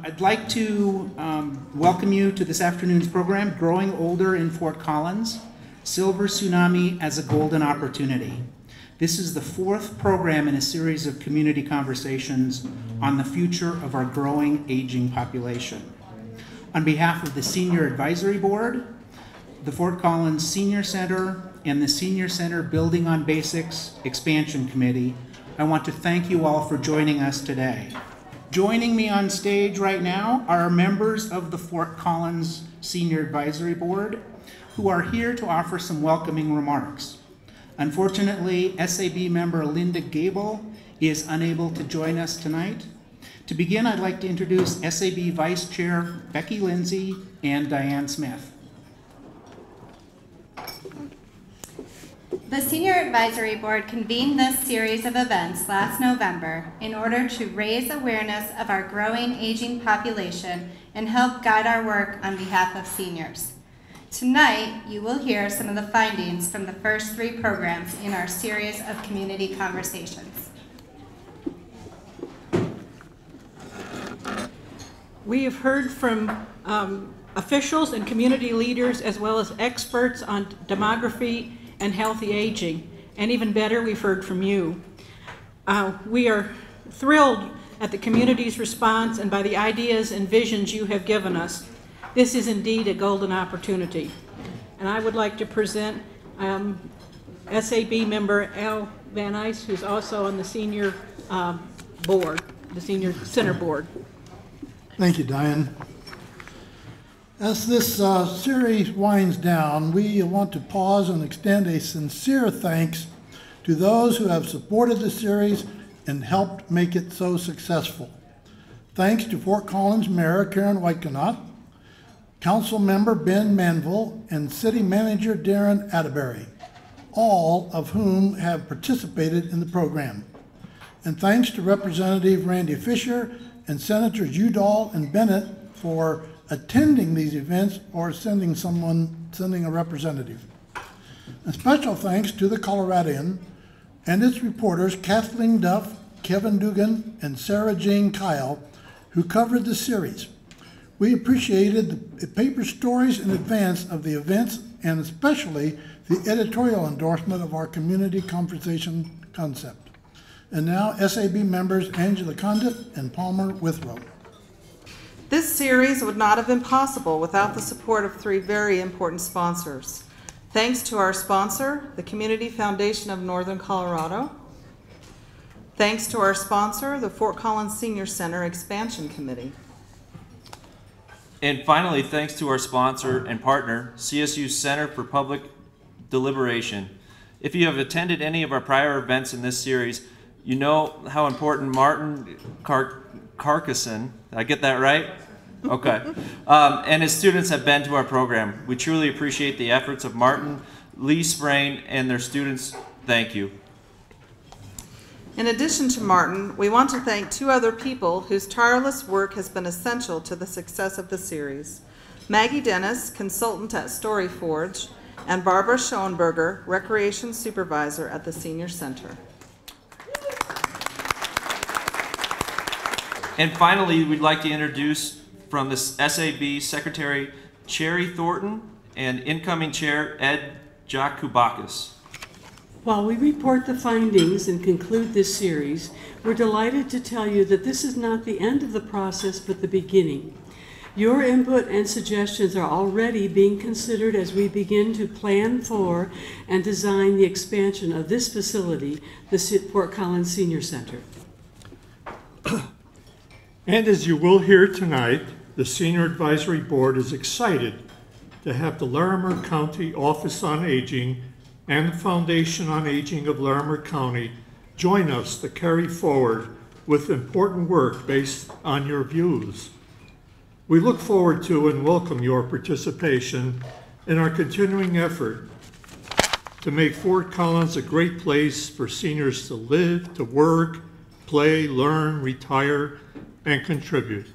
I'd like to welcome you to this afternoon's program, Growing Older in Fort Collins, Silver Tsunami as a Golden Opportunity. This is the fourth program in a series of community conversations on the future of our growing aging population. On behalf of the Senior Advisory Board, the Fort Collins Senior Center, and the Senior Center Building on Basics Expansion Committee, I want to thank you all for joining us today. Joining me on stage right now are members of the Fort Collins Senior Advisory Board who are here to offer some welcoming remarks. Unfortunately, SAB member Linda Gable is unable to join us tonight. To begin, I'd like to introduce SAB Vice Chair Becky Lindsay and Diane Smith. The Senior Advisory Board convened this series of events last November in order to raise awareness of our growing aging population and help guide our work on behalf of seniors. Tonight, you will hear some of the findings from the first three programs in our series of community conversations. We have heard from officials and community leaders as well as experts on demography and healthy aging, and even better, we've heard from you. We are thrilled at the community's response and by the ideas and visions you have given us. This is indeed a golden opportunity. And I would like to present SAB member Al Van Ice, who's also on the senior board, the Senior Center Board. Thank you, Diane. As this series winds down, we want to pause and extend a sincere thanks to those who have supported the series and helped make it so successful. Thanks to Fort Collins Mayor Karen Whitekanot, Council Member Ben Manville, and City Manager Darren Atterbury, all of whom have participated in the program. And thanks to Representative Randy Fisher and Senators Udall and Bennett for attending these events or sending a representative. And special thanks to the Coloradian and its reporters Kathleen Duff, Kevin Dugan, and Sarah Jane Kyle, who covered the series. We appreciated the paper stories in advance of the events and especially the editorial endorsement of our community conversation concept. And now SAB members Angela Condit and Palmer Withrow. This series would not have been possible without the support of three very important sponsors. Thanks to our sponsor, the Community Foundation of Northern Colorado. Thanks to our sponsor, the Fort Collins Senior Center Expansion Committee. And finally, thanks to our sponsor and partner, CSU Center for Public Deliberation. If you have attended any of our prior events in this series, you know how important Martin Carcason, did I get that right? Okay. And his students have been to our program. We truly appreciate the efforts of Martin, Lee Sprain, and their students. Thank you. In addition to Martin, we want to thank two other people whose tireless work has been essential to the success of the series. Maggie Dennis, consultant at Story Forge, and Barbara Schoenberger, Recreation Supervisor at the Senior Center. And finally, we'd like to introduce from the SAB Secretary Cherry Thornton and incoming Chair Ed Jakubakis. While we report the findings and conclude this series, we're delighted to tell you that this is not the end of the process, but the beginning. Your input and suggestions are already being considered as we begin to plan for and design the expansion of this facility, the Fort Collins Senior Center. And as you will hear tonight, the Senior Advisory Board is excited to have the Larimer County Office on Aging and the Foundation on Aging of Larimer County join us to carry forward with important work based on your views. We look forward to and welcome your participation in our continuing effort to make Fort Collins a great place for seniors to live, to work, play, learn, retire, and contribute.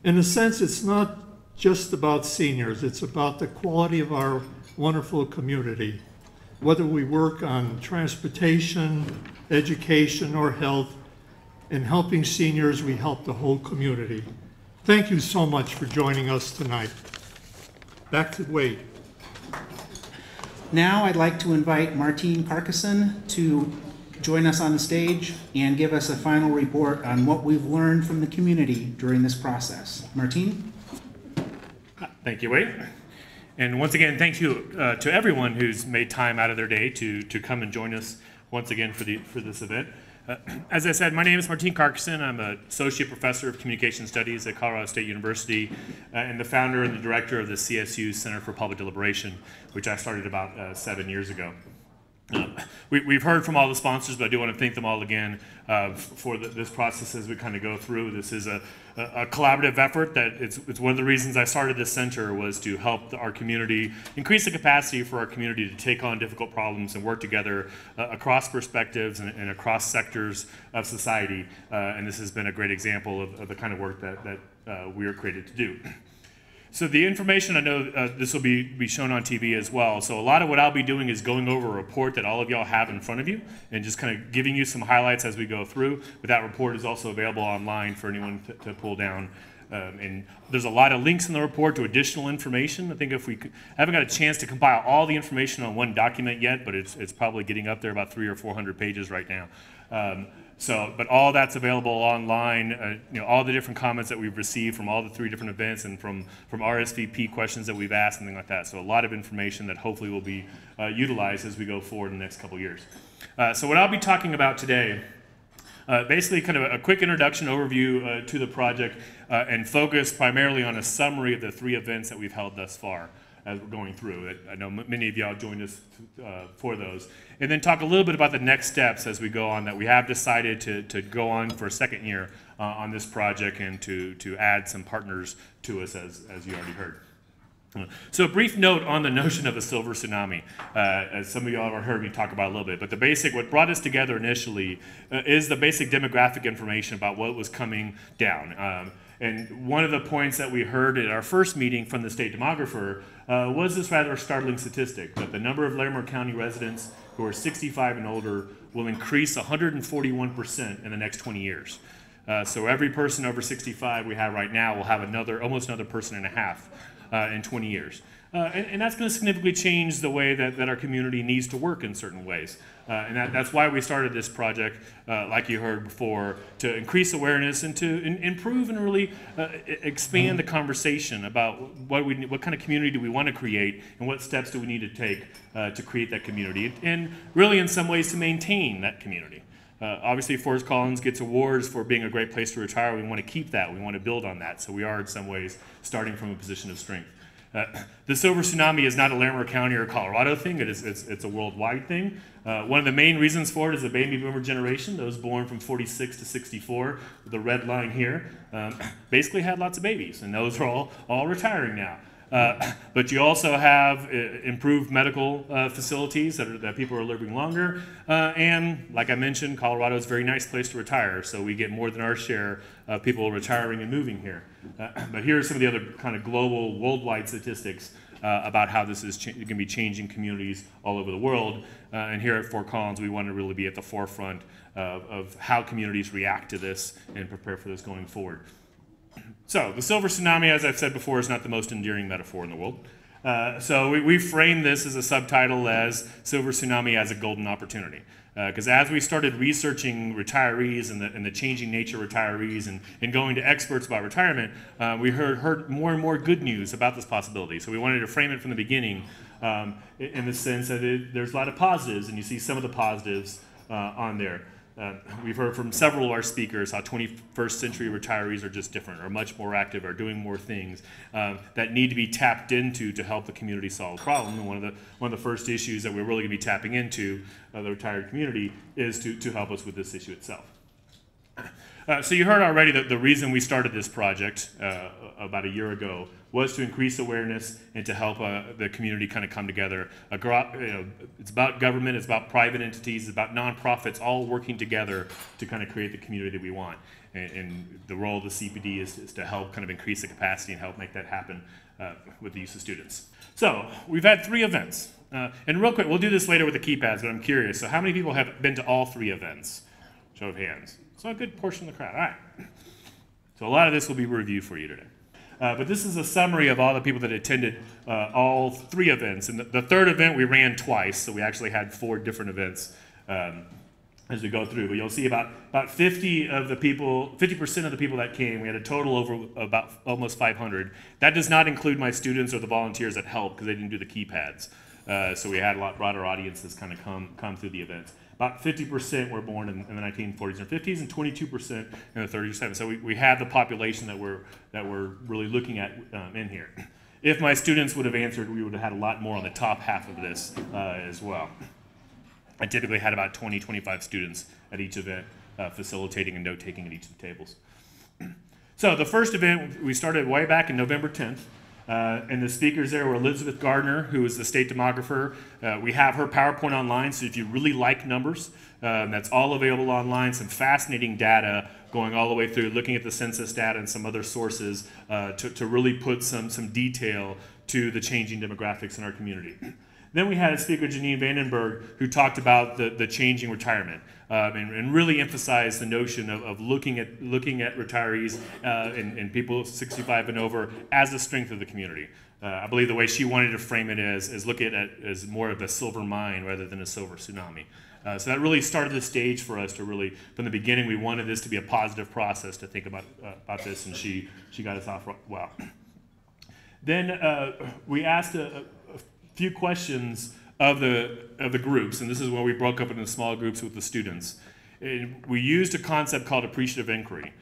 In a sense, it's not just about seniors, it's about the quality of our wonderful community. Whether we work on transportation, education, or health, in helping seniors, we help the whole community. Thank you so much for joining us tonight. Back to Wade. Now I'd like to invite Martine Carcassonne to join us on the stage and give us a final report on what we've learned from the community during this process. Martine? Thank you, Wade. And once again, thank you to everyone who's made time out of their day to come and join us once again for this event. As I said, my name is Martine Carcassonne. I'm an associate professor of communication studies at Colorado State University and the founder and the director of the CSU Center for Public Deliberation, which I started about 7 years ago. We've heard from all the sponsors, but I do want to thank them all again for this process as we kind of go through. This is a collaborative effort. That it's one of the reasons I started this center, was to help our community increase the capacity for our community to take on difficult problems and work together across perspectives and across sectors of society. And this has been a great example of the kind of work that we are created to do. So the information, I know this will be shown on TV as well. So a lot of what I'll be doing is going over a report that all of y'all have in front of you and just kind of giving you some highlights as we go through. But that report is also available online for anyone to pull down. And there's a lot of links in the report to additional information. I think I haven't got a chance to compile all the information on one document yet, but it's probably getting up there about 300 or 400 pages right now. But all that's available online, all the different comments that we've received from all the 3 different events and from RSVP questions that we've asked, something like that. So a lot of information that hopefully will be utilized as we go forward in the next couple years. So what I'll be talking about today, basically kind of a quick introduction overview to the project and focus primarily on a summary of the 3 events that we've held thus far as we're going through. I know many of y'all joined us for those. And then talk a little bit about the next steps as we go on, that we have decided to go on for a second year on this project and to add some partners to us, as you already heard. So a brief note on the notion of a silver tsunami, as some of y'all have heard me talk about a little bit, but what brought us together initially is the basic demographic information about what was coming down. And one of the points that we heard at our first meeting from the state demographer was this rather startling statistic, that the number of Larimer County residents who are 65 and older will increase 141% in the next 20 years. So every person over 65 we have right now will have almost another person and a half in 20 years. And that's going to significantly change the way that our community needs to work in certain ways. And that's why we started this project, like you heard before, to increase awareness and to improve and really expand the conversation about what kind of community do we want to create and what steps do we need to take to create that community, and really in some ways to maintain that community. Obviously, Forest Collins gets awards for being a great place to retire. We want to keep that. We want to build on that. So we are in some ways starting from a position of strength. The silver tsunami is not a Larimer County or Colorado thing. It's a worldwide thing. One of the main reasons for it is the baby boomer generation, those born from 46 to 64, the red line here, basically had lots of babies, and those are all retiring now. But you also have improved medical facilities that people are living longer. And like I mentioned, Colorado is a very nice place to retire, so we get more than our share of people retiring and moving here. But here are some of the other kind of global, worldwide statistics about how this is going to be changing communities all over the world. And here at Fort Collins, we want to really be at the forefront of how communities react to this and prepare for this going forward. So the silver tsunami, as I've said before, is not the most endearing metaphor in the world. So we framed this as a subtitle as Silver Tsunami as a Golden Opportunity. Because as we started researching retirees and the changing nature of retirees and going to experts about retirement, we heard more and more good news about this possibility. So we wanted to frame it from the beginning in the sense that there's a lot of positives, and you see some of the positives on there. We've heard from several of our speakers how 21st century retirees are just different, are much more active, are doing more things that need to be tapped into to help the community solve the problem. And one of the first issues that we're really going to be tapping into the retired community is to help us with this issue itself. So you heard already that the reason we started this project about a year ago was to increase awareness and to help the community kind of come together. It's about government, it's about private entities, it's about nonprofits all working together to kind of create the community that we want. And the role of the CPD is to help kind of increase the capacity and help make that happen with the use of students. So we've had 3 events. And real quick, we'll do this later with the keypads, but I'm curious. So how many people have been to all 3 events? Show of hands. So a good portion of the crowd. All right. So a lot of this will be review for you today. But this is a summary of all the people that attended all 3 events. And the 3rd event we ran twice, so we actually had 4 different events as we go through. But you'll see about 50% of the people that came. We had a total over about almost 500. That does not include my students or the volunteers that helped because they didn't do the keypads. So we had a lot broader audiences kind of come through the events. About 50% were born in the 1940s and 50s, and 22% in the 30s and 70s. So we had the population that we're really looking at in here. If my students would have answered, we would have had a lot more on the top half of this as well. I typically had about 20, 25 students at each event, facilitating and note-taking at each of the tables. So the first event, we started way back in November 10th. And the speakers there were Elizabeth Gardner, who is the state demographer. We have her PowerPoint online, so if you really like numbers, that's all available online. Some fascinating data going all the way through, looking at the census data and some other sources to really put some detail to the changing demographics in our community. Then we had a speaker, Janine Vandenberg, who talked about the changing retirement and really emphasized the notion of looking at retirees and people 65 and over as a strength of the community. I believe the way she wanted to frame it is look at it as more of a silver mine rather than a silver tsunami. So that really started the stage for us to really, from the beginning, we wanted this to be a positive process to think about this, and she got us off well. Then we asked a few questions of the groups, and this is where we broke up into small groups with the students. And we used a concept called appreciative inquiry,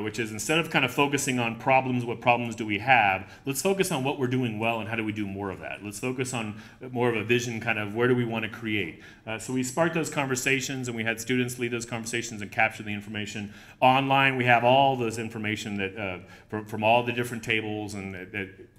which is instead of kind of focusing on problems, what problems do we have, let's focus on what we're doing well and how do we do more of that. Let's focus on more of a vision, kind of where do we want to create. So we sparked those conversations, and we had students lead those conversations and capture the information. Online, we have all those information that from all the different tables, and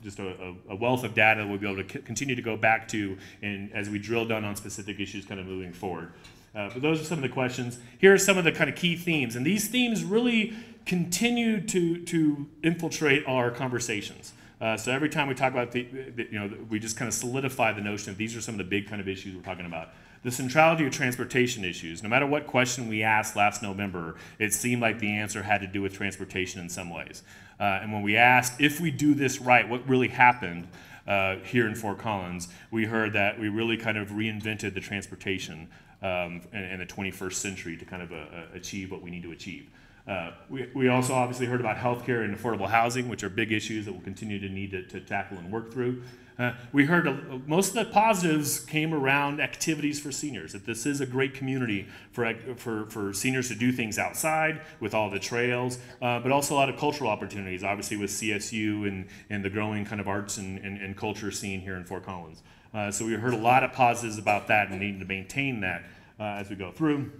just a wealth of data we'll be able to continue to go back to and as we drill down on specific issues kind of moving forward. But those are some of the questions. Here are some of the kind of key themes, and these themes really continue to infiltrate our conversations. So every time we talk about we just kind of solidify the notion of these are some of the big kind of issues we're talking about. The centrality of transportation issues. No matter what question we asked last November, it seemed like the answer had to do with transportation in some ways. And when we asked if we do this right, what really happened here in Fort Collins, we heard that we really kind of reinvented the transportation in the 21st century to kind of achieve what we need to achieve. We also obviously heard about healthcare and affordable housing, which are big issues that we'll continue to need to tackle and work through. We heard most of the positives came around activities for seniors, that this is a great community for seniors to do things outside with all the trails, but also a lot of cultural opportunities, obviously with CSU and the growing kind of arts and culture scene here in Fort Collins. So we heard a lot of positives about that and needing to maintain that as we go through.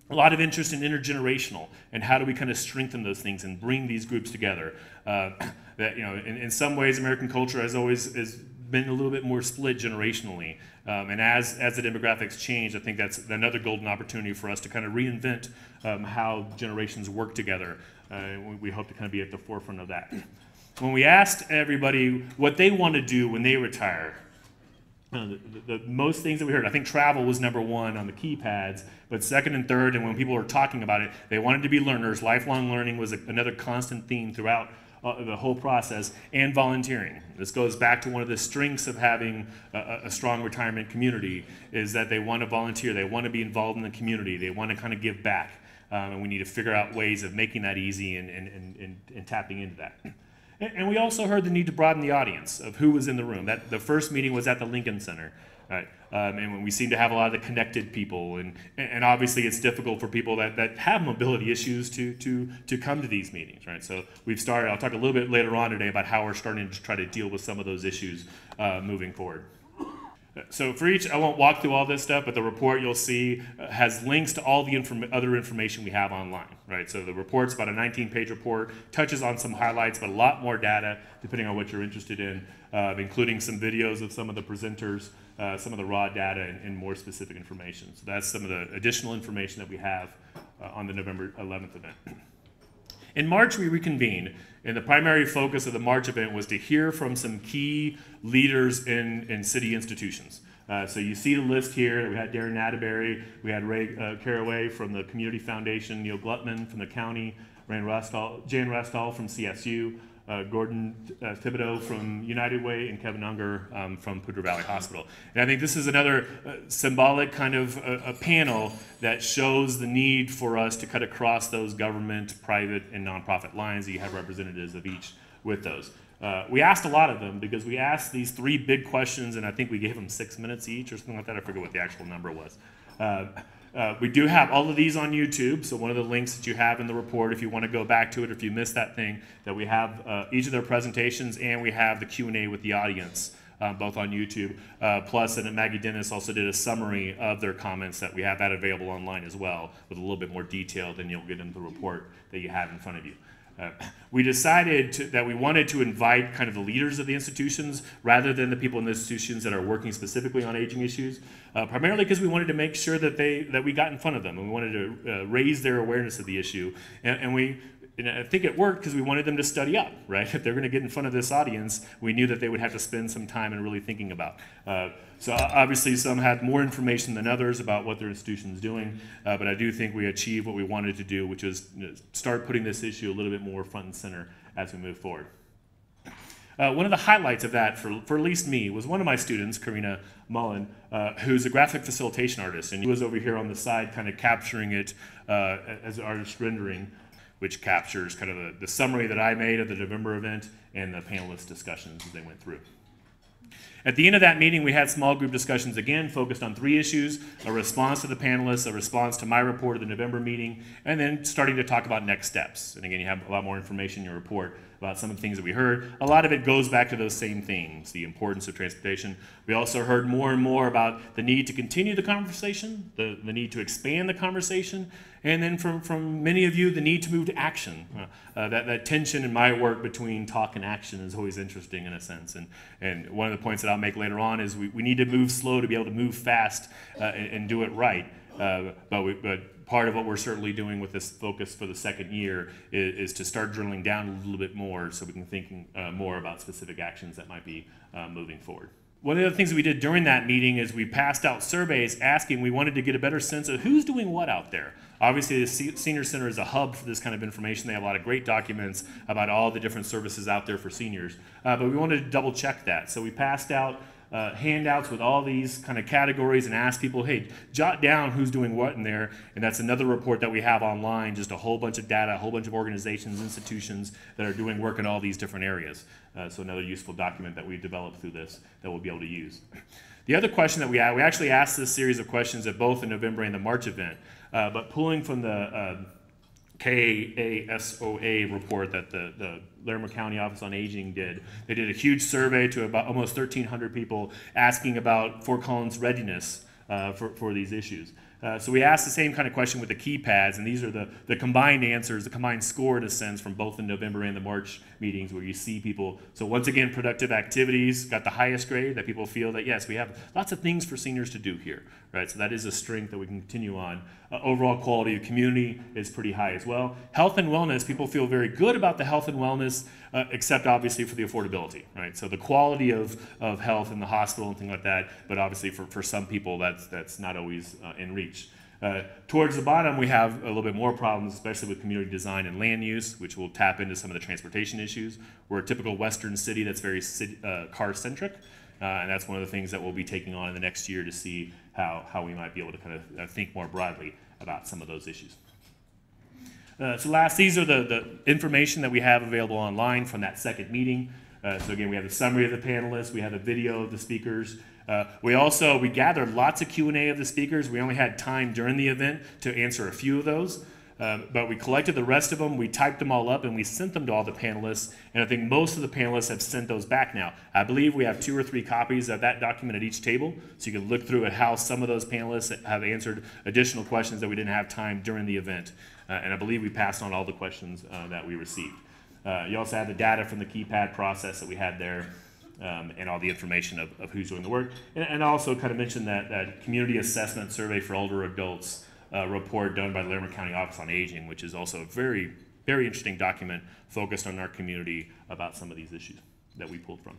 A lot of interest in intergenerational and how do we kind of strengthen those things and bring these groups together. That in some ways, American culture has always been a little bit more split generationally, and as the demographics change, I think that's another golden opportunity for us to kind of reinvent how generations work together. We hope to kind of be at the forefront of that. When we asked everybody what they want to do when they retire, the most things that we heard, I think travel was number one on the keypads, but second and third, and when people were talking about it, they wanted to be learners. Lifelong learning was another constant theme throughout the whole process, and volunteering. This goes back to one of the strengths of having a strong retirement community, is that they want to volunteer, they want to be involved in the community, they want to kind of give back, and we need to figure out ways of making that easy and tapping into that. And we also heard the need to broaden the audience of who was in the room. The first meeting was at the Lincoln Center, right? And we seem to have a lot of the connected people, and obviously it's difficult for people that have mobility issues to come to these meetings, right? So we've started. I'll talk a little bit later on today about how we're starting to try to deal with some of those issues moving forward. So for each, I won't walk through all this stuff, but the report you'll see has links to all the other information we have online, right? So the report's about a 19-page report, touches on some highlights, but a lot more data, depending on what you're interested in, including some videos of some of the presenters, some of the raw data, and more specific information. So that's some of the additional information that we have on the November 11th event. In March, we reconvened, and the primary focus of the March event was to hear from some key leaders in city institutions. So you see the list here. We had Darren Atterbury, we had Ray Caraway from the Community Foundation, Neil Glutman from the county, Jan Rastall from CSU, Gordon Thibodeau from United Way, and Kevin Unger from Poudre Valley Hospital. And I think this is another symbolic kind of a panel that shows the need for us to cut across those government, private, and nonprofit lines. You have representatives of each with those. We asked a lot of them because we asked these 3 big questions, and I think we gave them 6 minutes each or something like that. I forget what the actual number was. We do have all of these on YouTube, so one of the links that you have in the report, if you want to go back to it, if you missed that thing, that we have each of their presentations, and we have the Q&A with the audience, both on YouTube. Plus, and Maggie Dennis also did a summary of their comments that we have that available online as well, with a little bit more detail than you'll get in the report that you have in front of you. We decided that we wanted to invite kind of the leaders of the institutions rather than the people in the institutions that are working specifically on aging issues, primarily because we wanted to make sure that we got in front of them and we wanted to raise their awareness of the issue. And I think it worked because we wanted them to study up, right? If they're going to get in front of this audience, we knew that they would have to spend some time and really thinking about. So obviously some had more information than others about what their institution is doing, but I do think we achieved what we wanted to do, which is start putting this issue a little bit more front and center as we move forward. One of the highlights of that, for at least me, was one of my students, Karina Mullen, who's a graphic facilitation artist, and he was over here on the side kind of capturing it as artist rendering, which captures kind of the summary that I made of the November event and the panelist discussions as they went through. At the end of that meeting, we had small group discussions again, focused on 3 issues: a response to the panelists, a response to my report of the November meeting, and then starting to talk about next steps. And again, you have a lot more information in your report about some of the things that we heard. A lot of it goes back to those same things, the importance of transportation. We also heard more and more about the need to continue the conversation, the need to expand the conversation, and then from many of you, the need to move to action. That tension in my work between talk and action is always interesting in a sense. And one of the points that I'll make later on is we need to move slow to be able to move fast and do it right. But part of what we're certainly doing with this focus for the second year is to start drilling down a little bit more so we can think more about specific actions that might be moving forward. One of the things that we did during that meeting is we passed out surveys asking, we wanted to get a better sense of who's doing what out there. Obviously, the Senior Center is a hub for this kind of information. They have a lot of great documents about all the different services out there for seniors. But we wanted to double check that. So we passed out handouts with all these kind of categories and asked people, hey, jot down who's doing what in there. And that's another report that we have online, just a whole bunch of data, a whole bunch of organizations, institutions that are doing work in all these different areas. So another useful document that we developed through this that we'll be able to use. The other question that we actually asked this series of questions at both the November and the March event, but pulling from the KASOA report that the Larimer County Office on Aging did. They did a huge survey to about almost 1,300 people asking about Fort Collins' readiness for these issues. So we asked the same kind of question with the keypads, and these are the combined answers, the combined score in a sense from both the November and the March meetings where you see people. So once again, productive activities got the highest grade, that people feel that yes, we have lots of things for seniors to do here, right? So that is a strength that we can continue on. Overall quality of community is pretty high as well. Health and wellness, people feel very good about the health and wellness, except obviously for the affordability, right? So the quality of health in the hospital and things like that, but obviously for some people that's not always in reach. Towards the bottom, we have a little bit more problems, especially with community design and land use, which will tap into some of the transportation issues. We're a typical Western city that's very car-centric, and that's one of the things that we'll be taking on in the next year to see how we might be able to kind of think more broadly about some of those issues. So last, these are the information that we have available online from that second meeting. So again, we have the summary of the panelists, we have a video of the speakers. We gathered lots of Q&A of the speakers. We only had time during the event to answer a few of those. But we collected the rest of them, we typed them all up, and we sent them to all the panelists. And I think most of the panelists have sent those back now. I believe we have 2 or 3 copies of that document at each table, so you can look through at how some of those panelists have answered additional questions that we didn't have time during the event. And I believe we passed on all the questions that we received. You also have the data from the Keypad process that we had there, and all the information of who's doing the work. And also kind of mentioned that community assessment survey for older adults report done by the Larimer County Office on Aging, which is also a very, very interesting document focused on our community about some of these issues that we pulled from.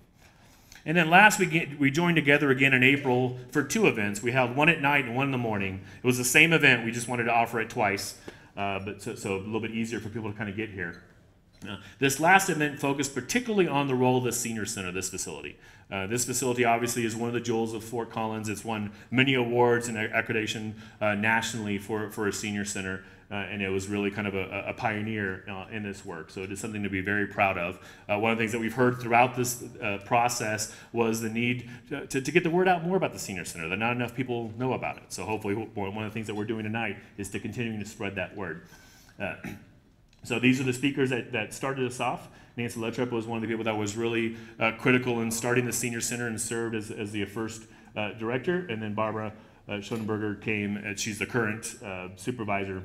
And then last, we joined together again in April for 2 events. We held one at night and one in the morning. It was the same event, we just wanted to offer it twice. but so a little bit easier for people to kind of get here. This last event focused particularly on the role of the Senior Center, this facility. This facility obviously is one of the jewels of Fort Collins. It's won many awards and accreditation nationally for a senior center, and it was really kind of a pioneer in this work. So it is something to be very proud of. One of the things that we've heard throughout this process was the need to get the word out more about the Senior Center, that not enough people know about it. So hopefully one of the things that we're doing tonight is to continue to spread that word. So these are the speakers that started us off. Nancy Luttrop was one of the people that was really critical in starting the Senior Center and served as the first director. And then Barbara Schoenberger came, and she's the current supervisor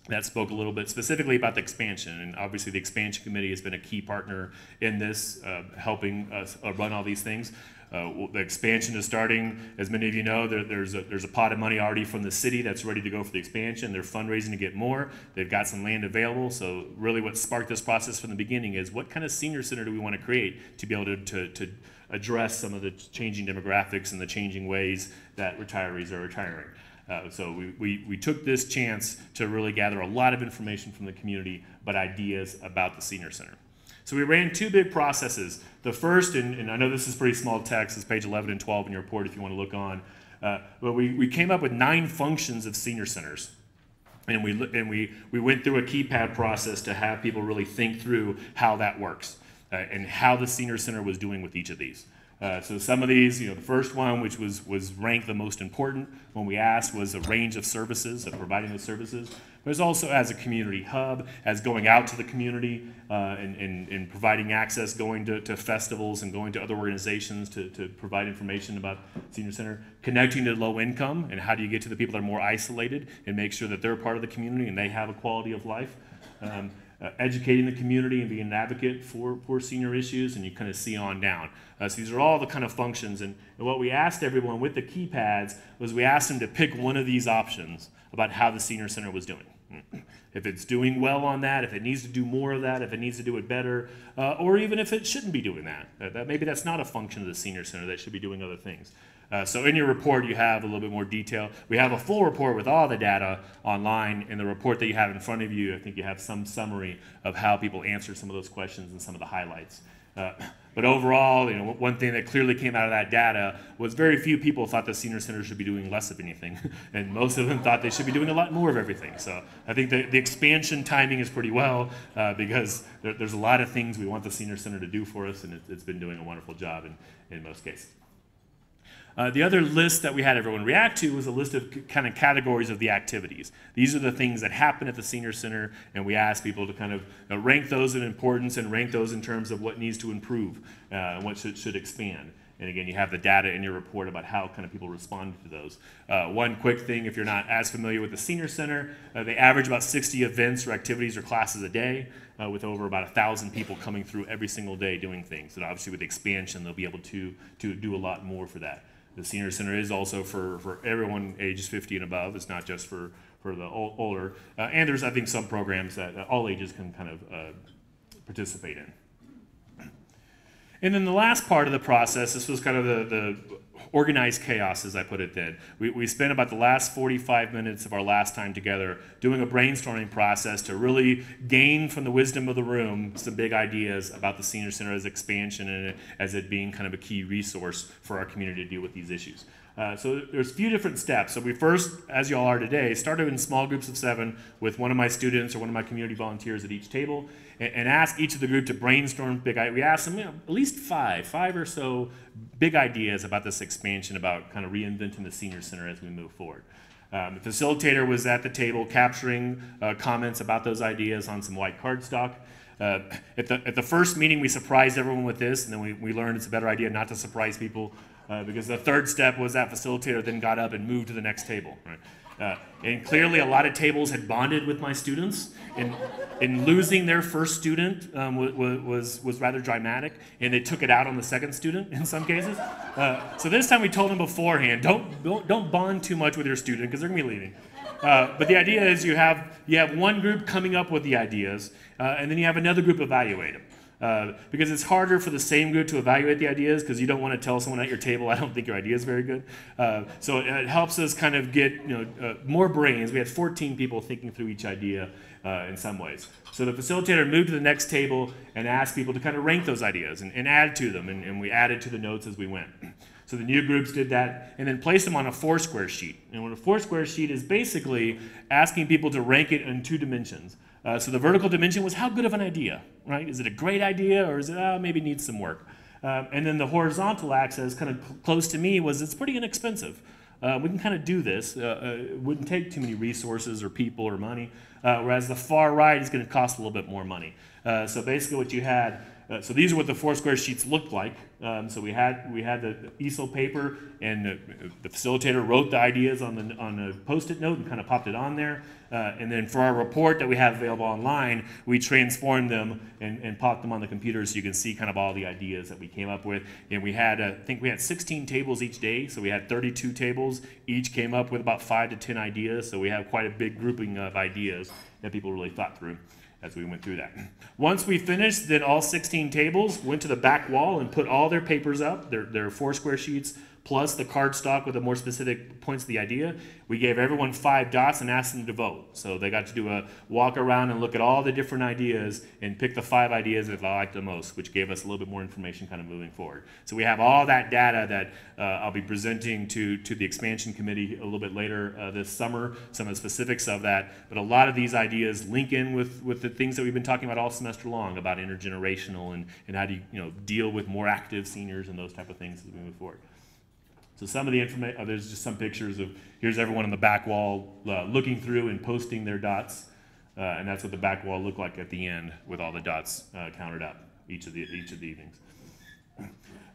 that spoke a little bit specifically about the expansion. And obviously the expansion committee has been a key partner in this, helping us run all these things. The expansion is starting. As many of you know, there's a pot of money already from the city that's ready to go for the expansion. They're fundraising to get more. They've got some land available. So really what sparked this process from the beginning is what kind of senior center do we want to create to be able to address some of the changing demographics and the changing ways that retirees are retiring. So we took this chance to really gather a lot of information from the community, but ideas about the Senior Center. So we ran two big processes. The first, and I know this is pretty small text, it's page 11 and 12 in your report if you want to look on, but we came up with 9 functions of senior centers. And we went through a Keypad process to have people really think through how that works and how the Senior Center was doing with each of these. So some of these, the first one, which was ranked the most important when we asked, was a range of services, of providing those services. But it's also as a community hub, as going out to the community and providing access, going to festivals and going to other organizations to provide information about Senior Center, connecting to low income, and how do you get to the people that are more isolated and make sure that they're part of the community and they have a quality of life. Educating the community and being an advocate for senior issues, and you kind of see on down. So these are all the kind of functions, and what we asked everyone with the keypads was we asked them to pick one of these options about how the Senior Center was doing. If it's doing well on that, if it needs to do more of that, if it needs to do it better, or even if it shouldn't be doing that. Maybe that's not a function of the Senior Center, that should be doing other things. So in your report, you have a little bit more detail. We have a full report with all the data online. In the report that you have in front of you, I think you have some summary of how people answered some of those questions and some of the highlights. But overall, one thing that clearly came out of that data was very few people thought the Senior Center should be doing less of anything, and most of them thought they should be doing a lot more of everything. So I think the expansion timing is pretty well, because there's a lot of things we want the Senior Center to do for us, and it's been doing a wonderful job in most cases. The other list that we had everyone react to was a list of kind of categories of the activities. These are the things that happen at the Senior Center, and we asked people to kind of rank those in importance and rank those in terms of what needs to improve and what should expand. And again, you have the data in your report about how kind of people responded to those. One quick thing, if you're not as familiar with the Senior Center, they average about 60 events or activities or classes a day, with over about 1,000 people coming through every single day doing things. And obviously with the expansion, they'll be able to do a lot more for that. The Senior Center is also for everyone ages 50 and above. It's not just for the older. And there's, I think, some programs that all ages can kind of participate in. And then the last part of the process, this was kind of the organized chaos, as I put it then. We spent about the last 45 minutes of our last time together doing a brainstorming process to really gain from the wisdom of the room some big ideas about the Senior Center as expansion and as it being kind of a key resource for our community to deal with these issues. So there's a few different steps. So we first, as you all are today, started in small groups of 7 with one of my students or one of my community volunteers at each table, and asked each of the group to brainstorm big ideas. We asked them, at least five or so big ideas about this expansion, about kind of reinventing the Senior Center as we move forward. The facilitator was at the table capturing comments about those ideas on some white cardstock. At the first meeting, we surprised everyone with this, and then we learned it's a better idea not to surprise people, because the third step was that facilitator then got up and moved to the next table. Right? And clearly a lot of tables had bonded with my students, and losing their first student was rather dramatic, and they took it out on the second student in some cases. So this time we told them beforehand, don't bond too much with your student because they're going to be leaving. But the idea is you have one group coming up with the ideas, and then you have another group evaluate them. because it's harder for the same group to evaluate the ideas because you don't want to tell someone at your table, I don't think your idea is very good. So it helps us kind of get more brains. We had 14 people thinking through each idea in some ways. So the facilitator moved to the next table and asked people to kind of rank those ideas and add to them, and we added to the notes as we went. So the new groups did that and then placed them on a 4-square sheet. And what a 4-square sheet is basically asking people to rank it in 2 dimensions. So the vertical dimension was how good of an idea, right? Is it a great idea or is it maybe needs some work? And then the horizontal axis, kind of close to me, was it's pretty inexpensive. We can kind of do this. It wouldn't take too many resources or people or money, whereas the far right is going to cost a little bit more money. So basically what you had, so these are what the 4-square sheets looked like. So we had the easel paper, and the facilitator wrote the ideas on a Post-it note and kind of popped it on there. And then for our report that we have available online, we transformed them and popped them on the computer so you can see kind of all the ideas that we came up with. And we had, I think we had 16 tables each day, so we had 32 tables. Each came up with about 5 to 10 ideas, so we have quite a big grouping of ideas that people really thought through as we went through that. Once we finished, then all 16 tables went to the back wall and put all their papers up, their 4-square sheets, plus the cardstock with the more specific points of the idea. We gave everyone 5 dots and asked them to vote. So they got to do a walk around and look at all the different ideas and pick the 5 ideas that they liked the most, which gave us a little bit more information kind of moving forward. So we have all that data that I'll be presenting to the expansion committee a little bit later this summer, some of the specifics of that. But a lot of these ideas link in with the things that we've been talking about all semester long about intergenerational and how do you deal with more active seniors and those type of things as we move forward. So some of the information, there's just some pictures of, here's everyone on the back wall looking through and posting their dots. And that's what the back wall looked like at the end with all the dots counted up each of the evenings.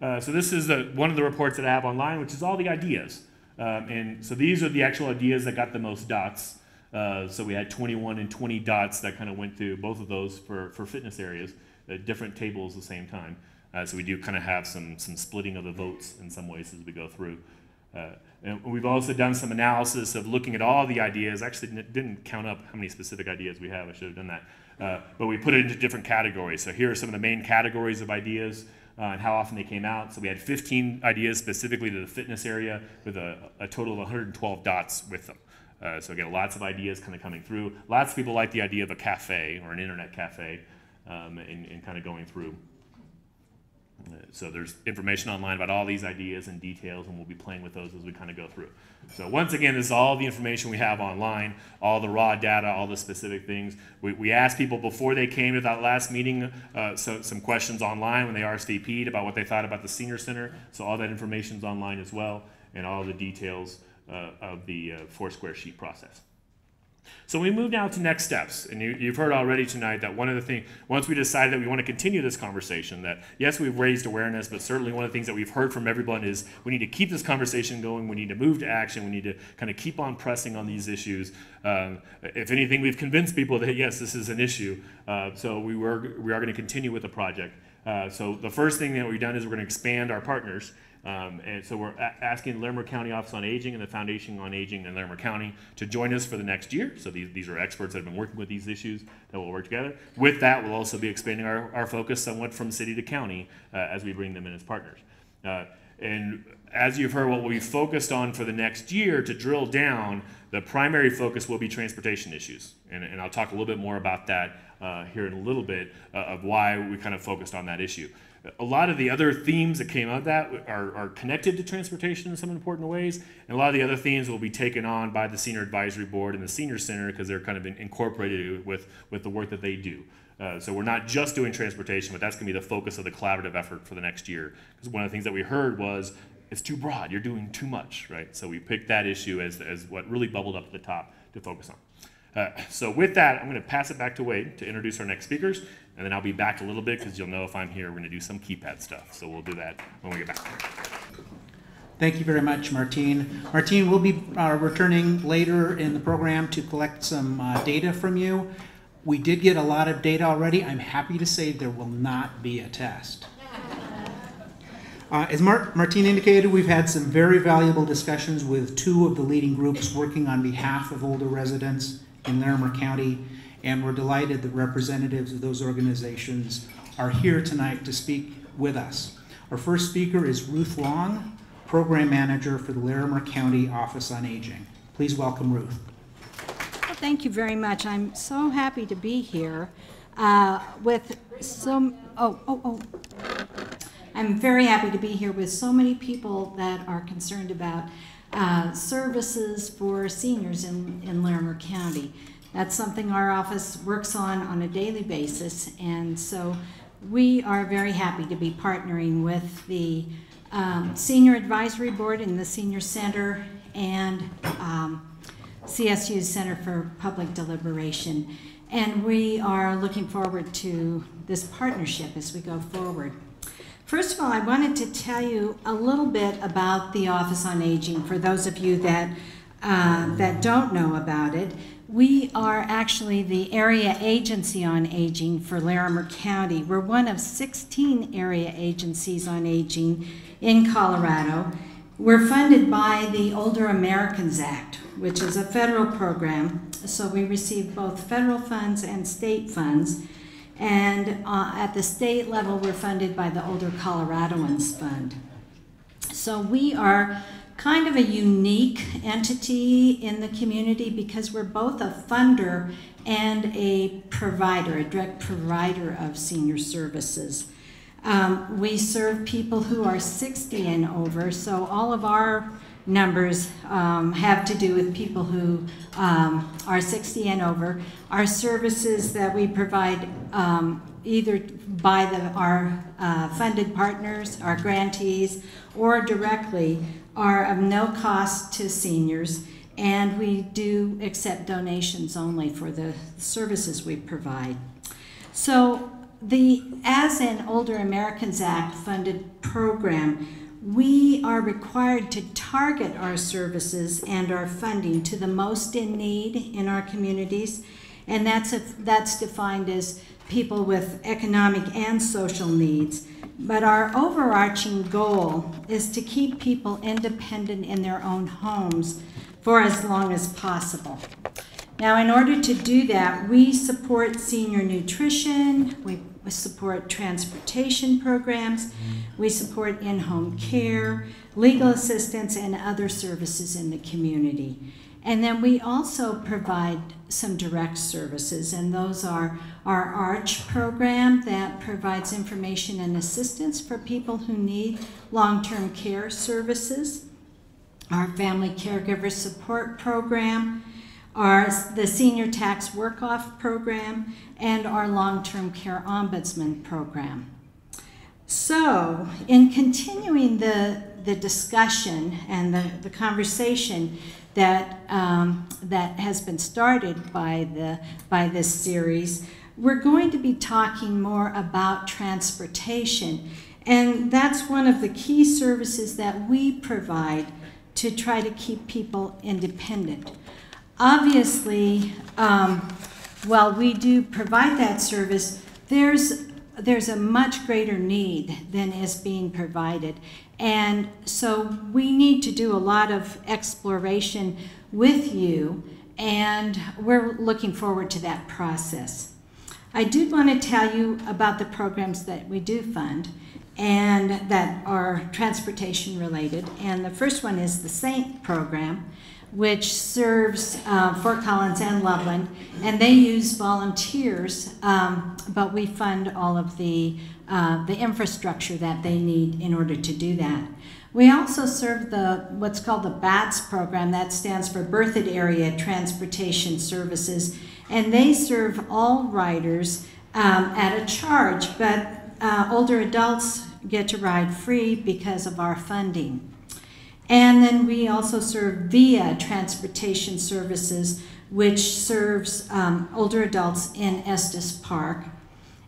So this is one of the reports that I have online, which is all the ideas. And so these are the actual ideas that got the most dots. So we had 21 and 20 dots that kind of went through both of those for fitness areas, different tables at the same time. So we do kind of have some splitting of the votes in some ways as we go through. And we've also done some analysis of looking at all the ideas. Actually, didn't count up how many specific ideas we have. I should have done that. But we put it into different categories. So here are some of the main categories of ideas and how often they came out. So we had 15 ideas specifically to the fitness area with a total of 112 dots with them. So again, lots of ideas kind of coming through. Lots of people like the idea of a cafe or an internet cafe and kind of going through. So there's information online about all these ideas and details, and we'll be playing with those as we kind of go through. So once again, this is all the information we have online, all the raw data, all the specific things. We asked people before they came to that last meeting some questions online when they RSVP'd about what they thought about the Senior Center. So all that information is online as well, and all the details of the 4-square sheet process. So we move now to next steps, and you've heard already tonight that one of the things, once we decided that we want to continue this conversation, that yes, we've raised awareness, but certainly one of the things that we've heard from everyone is we need to keep this conversation going, we need to move to action, we need to kind of keep on pressing on these issues. If anything, we've convinced people that yes, this is an issue, so we are going to continue with the project. So the first thing that we've done is we're going to expand our partners. And so we're asking Larimer County Office on Aging and the Foundation on Aging in Larimer County to join us for the next year. So these are experts that have been working with these issues that will work together. With that, we'll also be expanding our focus somewhat from city to county as we bring them in as partners. And as you've heard, what we'll be focused on for the next year to drill down, the primary focus will be transportation issues. And I'll talk a little bit more about that here in a little bit of why we kind of focused on that issue. A lot of the other themes that came out of that are connected to transportation in some important ways, and a lot of the other themes will be taken on by the Senior Advisory Board and the Senior Center because they're kind of incorporated with the work that they do. So we're not just doing transportation, but that's going to be the focus of the collaborative effort for the next year. Because one of the things that we heard was, it's too broad, you're doing too much, right? So we picked that issue as what really bubbled up at the top to focus on. So with that, I'm going to pass it back to Wade to introduce our next speakers, and then I'll be back a little bit because you'll know if I'm here, we're going to do some Keypad stuff. So we'll do that when we get back. Thank you very much, Martine. Martine will be returning later in the program to collect some data from you. We did get a lot of data already. I'm happy to say there will not be a test. As Martine indicated, we've had some very valuable discussions with 2 of the leading groups working on behalf of older residents in Larimer County, and we're delighted that representatives of those organizations are here tonight to speak with us. Our first speaker is Ruth Long, Program Manager for the Larimer County Office on Aging. Please welcome Ruth. Well, thank you very much. I'm so happy to be here with some, I'm very happy to be here with so many people that are concerned about services for seniors in Larimer County. That's something our office works on a daily basis, and so we are very happy to be partnering with the Senior Advisory Board and the Senior Center and CSU's Center for Public Deliberation. And we are looking forward to this partnership as we go forward. First of all, I wanted to tell you a little bit about the Office on Aging for those of you that don't know about it. We are actually the area agency on aging for Larimer County. We're one of 16 area agencies on aging in Colorado. We're funded by the Older Americans Act, which is a federal program. So we receive both federal funds and state funds. And at the state level, we're funded by the Older Coloradoans Fund. So we are kind of a unique entity in the community because we're both a funder and a provider, a direct provider of senior services. We serve people who are 60 and over, so all of our numbers have to do with people who are 60 and over. Our services that we provide either by our funded partners, our grantees, or directly are of no cost to seniors, and we do accept donations only for the services we provide. So as an Older Americans Act funded program, we are required to target our services and our funding to the most in need in our communities, and that's defined as people with economic and social needs. But our overarching goal is to keep people independent in their own homes for as long as possible. Now, in order to do that, we support senior nutrition, we support transportation programs, we support in-home care, legal assistance, and other services in the community. And then we also provide some direct services, and those are our ARCH program that provides information and assistance for people who need long-term care services, our Family Caregiver Support Program, the Senior Tax Work-Off Program, and our Long-Term Care Ombudsman Program. So, in continuing the discussion and the conversation that has been started by this series, we're going to be talking more about transportation, and that's one of the key services that we provide to try to keep people independent. Obviously, while we do provide that service, there's a much greater need than is being provided. And so we need to do a lot of exploration with you, and we're looking forward to that process. I do want to tell you about the programs that we do fund and that are transportation related. And the first one is the SAINT program, which serves Fort Collins and Loveland, and they use volunteers, but we fund all of the infrastructure that they need in order to do that. We also serve what's called the BATS program, that stands for Berthoud Area Transportation Services, and they serve all riders at a charge, but older adults get to ride free because of our funding. And then we also serve VIA Transportation Services, which serves older adults in Estes Park.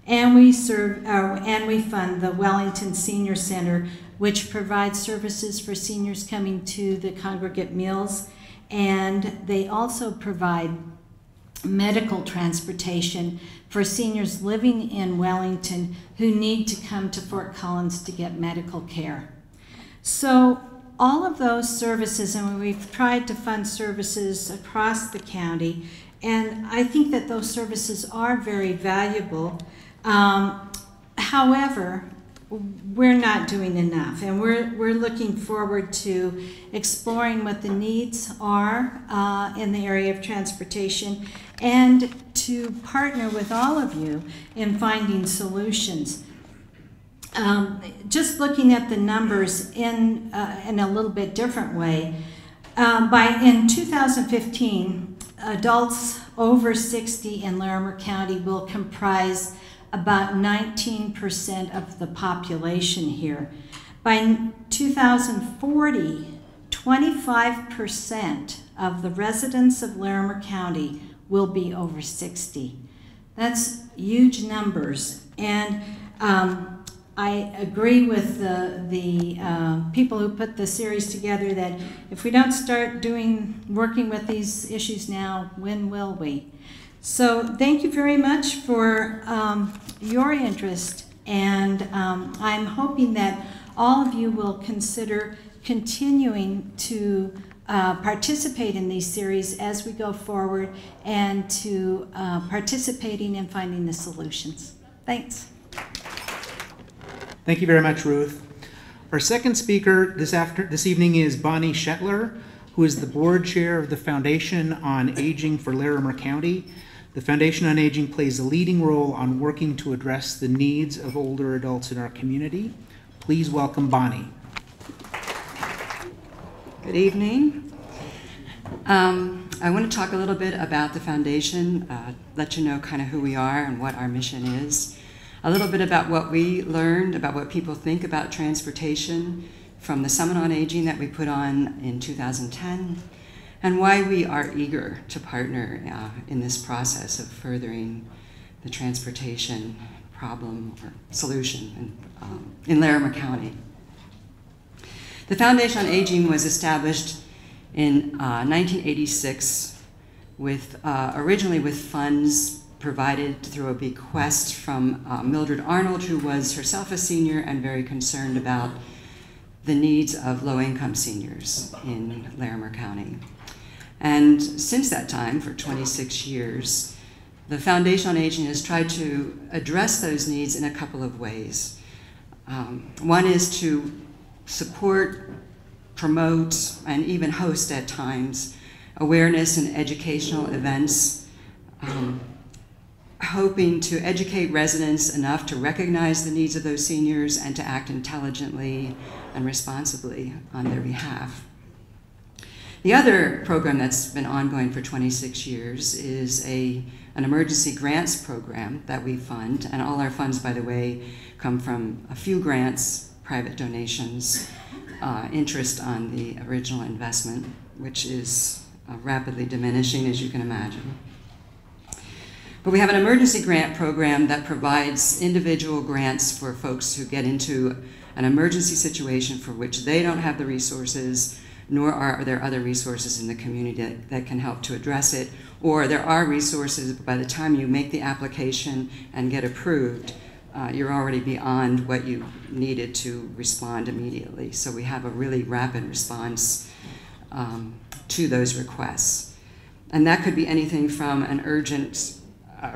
And we fund the Wellington Senior Center, which provides services for seniors coming to the congregate meals. And they also provide medical transportation for seniors living in Wellington who need to come to Fort Collins to get medical care. So all of those services, and we've tried to fund services across the county, and I think that those services are very valuable. However, we're not doing enough, and we're looking forward to exploring what the needs are in the area of transportation, and to partner with all of you in finding solutions. Just looking at the numbers in a little bit different way, in 2015, adults over 60 in Larimer County will comprise about 19% of the population here. By 2040, 25% of the residents of Larimer County will be over 60. That's huge numbers, and I agree with the people who put the series together that if we don't start working with these issues now, when will we? So thank you very much for your interest, and I'm hoping that all of you will consider continuing to participate in these series as we go forward, and to participating in finding the solutions. Thanks. Thank you very much, Ruth. Our second speaker this evening is Bonnie Shetler, who is the board chair of the Foundation on Aging for Larimer County. The Foundation on Aging plays a leading role on working to address the needs of older adults in our community. Please welcome Bonnie. Good evening. I want to talk a little bit about the Foundation, let you know kind of who we are and what our mission is. A little bit about what we learned, about what people think about transportation from the Summit on Aging that we put on in 2010, and why we are eager to partner in this process of furthering the transportation problem or solution in Larimer County. The Foundation on Aging was established in 1986 originally with funds provided through a bequest from Mildred Arnold, who was herself a senior and very concerned about the needs of low-income seniors in Larimer County. And since that time, for 26 years, the Foundation on Aging has tried to address those needs in a couple of ways. One is to support, promote, and even host at times awareness and educational events, hoping to educate residents enough to recognize the needs of those seniors and to act intelligently and responsibly on their behalf. The other program that's been ongoing for 26 years is an emergency grants program that we fund, and all our funds, by the way, come from a few grants, private donations, interest on the original investment, which is rapidly diminishing, as you can imagine. But we have an emergency grant program that provides individual grants for folks who get into an emergency situation for which they don't have the resources, nor are there other resources in the community that can help to address it, or there are resources, but by the time you make the application and get approved, you're already beyond what you needed to respond immediately. So we have a really rapid response to those requests. And that could be anything from an urgent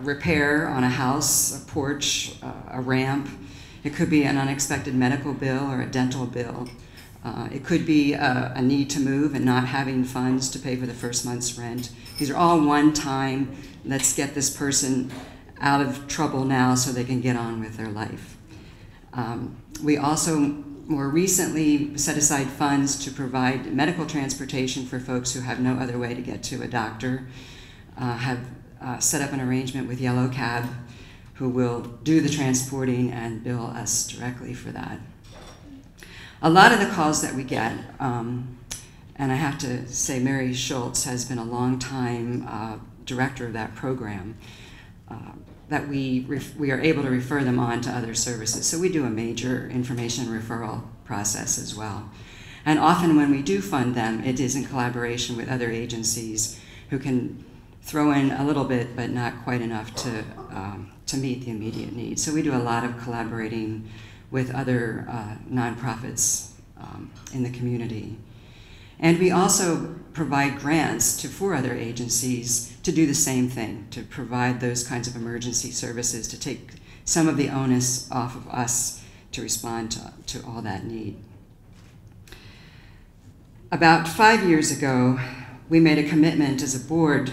repair on a house, a porch, a ramp. It could be an unexpected medical bill or a dental bill. It could be a need to move and not having funds to pay for the first month's rent. These are all one time, let's get this person out of trouble now so they can get on with their life. We also more recently set aside funds to provide medical transportation for folks who have no other way to get to a doctor, have set up an arrangement with Yellow Cab, who will do the transporting and bill us directly for that. A lot of the calls that we get, and I have to say Mary Schultz has been a long time director of that program, that we are able to refer them on to other services. So we do a major information referral process as well. And often when we do fund them, it is in collaboration with other agencies who can throw in a little bit, but not quite enough to meet the immediate needs. So we do a lot of collaborating with other nonprofits in the community. And we also provide grants to 4 other agencies to do the same thing, to provide those kinds of emergency services, to take some of the onus off of us to respond to all that need. About 5 years ago, we made a commitment as a board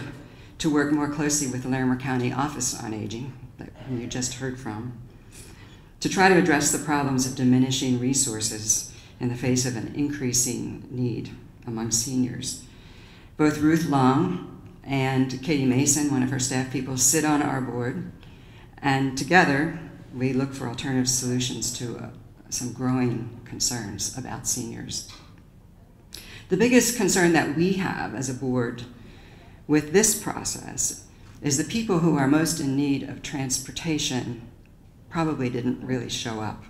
to work more closely with the Larimer County Office on Aging, that you just heard from, to try to address the problems of diminishing resources in the face of an increasing need among seniors. Both Ruth Long and Katie Mason, one of her staff people, sit on our board, and together we look for alternative solutions to some growing concerns about seniors. The biggest concern that we have as a board with this process is the people who are most in need of transportation probably didn't really show up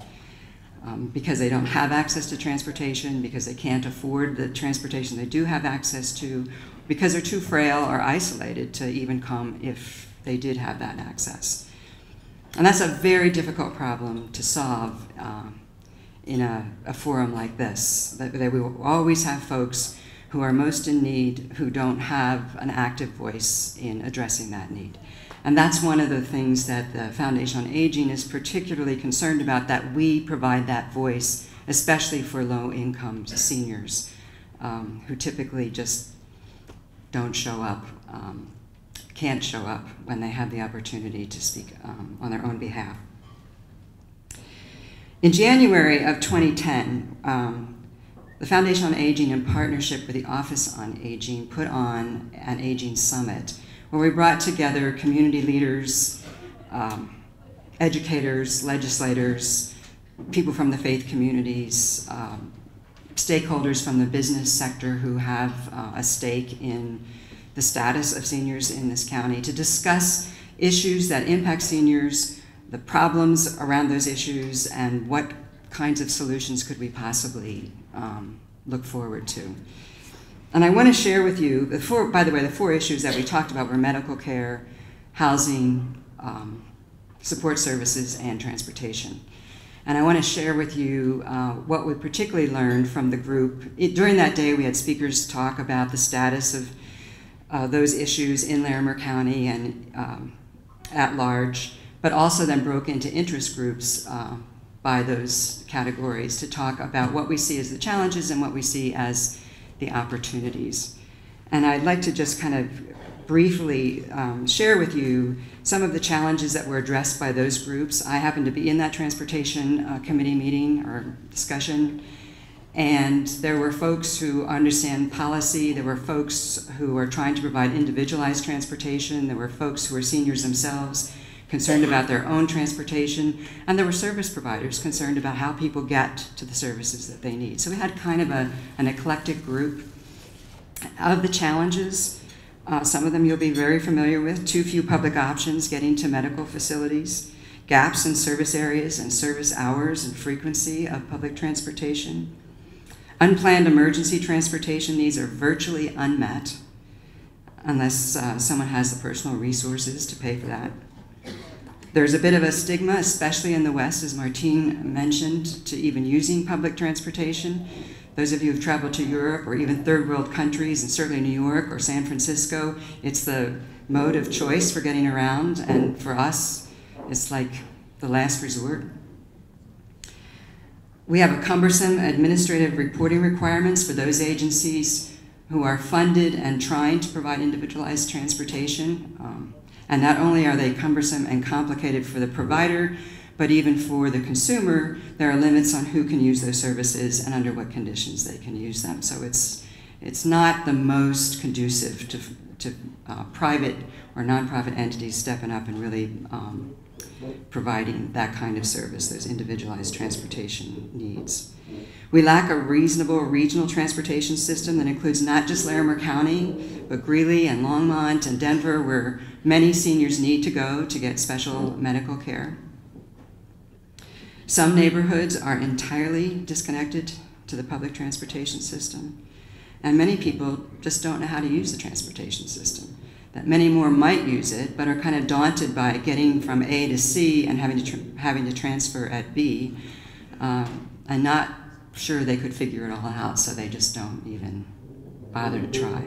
because they don't have access to transportation, because they can't afford the transportation they do have access to, because they're too frail or isolated to even come if they did have that access. And that's a very difficult problem to solve in a forum like this. That we will always have folks who are most in need who don't have an active voice in addressing that need. And that's one of the things that the Foundation on Aging is particularly concerned about, that we provide that voice, especially for low-income seniors who typically just don't show up, can't show up when they have the opportunity to speak on their own behalf. In January of 2010, the Foundation on Aging, in partnership with the Office on Aging, put on an Aging Summit, where we brought together community leaders, educators, legislators, people from the faith communities, stakeholders from the business sector who have a stake in the status of seniors in this county, to discuss issues that impact seniors, the problems around those issues, and what kinds of solutions could we possibly look forward to. And I want to share with you, by the way, the 4 issues that we talked about were medical care, housing, support services, and transportation. And I want to share with you what we particularly learned from the group. During that day, we had speakers talk about the status of those issues in Larimer County and at large, but also then broke into interest groups by those categories to talk about what we see as the challenges and what we see as the opportunities. And I'd like to just kind of briefly share with you some of the challenges that were addressed by those groups. I happened to be in that transportation committee meeting or discussion, and there were folks who understand policy, there were folks who are trying to provide individualized transportation, there were folks who are seniors themselves, concerned about their own transportation, and there were service providers concerned about how people get to the services that they need. So we had kind of an eclectic group. Of the challenges, some of them you'll be very familiar with: too few public options getting to medical facilities, gaps in service areas and service hours and frequency of public transportation, unplanned emergency transportation needs are virtually unmet unless someone has the personal resources to pay for that. There's a bit of a stigma, especially in the West, as Martine mentioned, to even using public transportation. Those of you who've traveled to Europe or even third world countries, and certainly New York or San Francisco, it's the mode of choice for getting around, and for us, it's like the last resort. We have a cumbersome administrative reporting requirements for those agencies who are funded and trying to provide individualized transportation. And not only are they cumbersome and complicated for the provider, but even for the consumer, there are limits on who can use those services and under what conditions they can use them. So it's not the most conducive to private or nonprofit entities stepping up and really providing that kind of service, those individualized transportation needs. We lack a reasonable regional transportation system that includes not just Larimer County, but Greeley and Longmont and Denver, where many seniors need to go to get special medical care. Some neighborhoods are entirely disconnected to the public transportation system, and many people just don't know how to use the transportation system. That many more might use it, but are kind of daunted by getting from A to C and having to transfer at B, and not sure they could figure it all out, so they just don't even bother to try.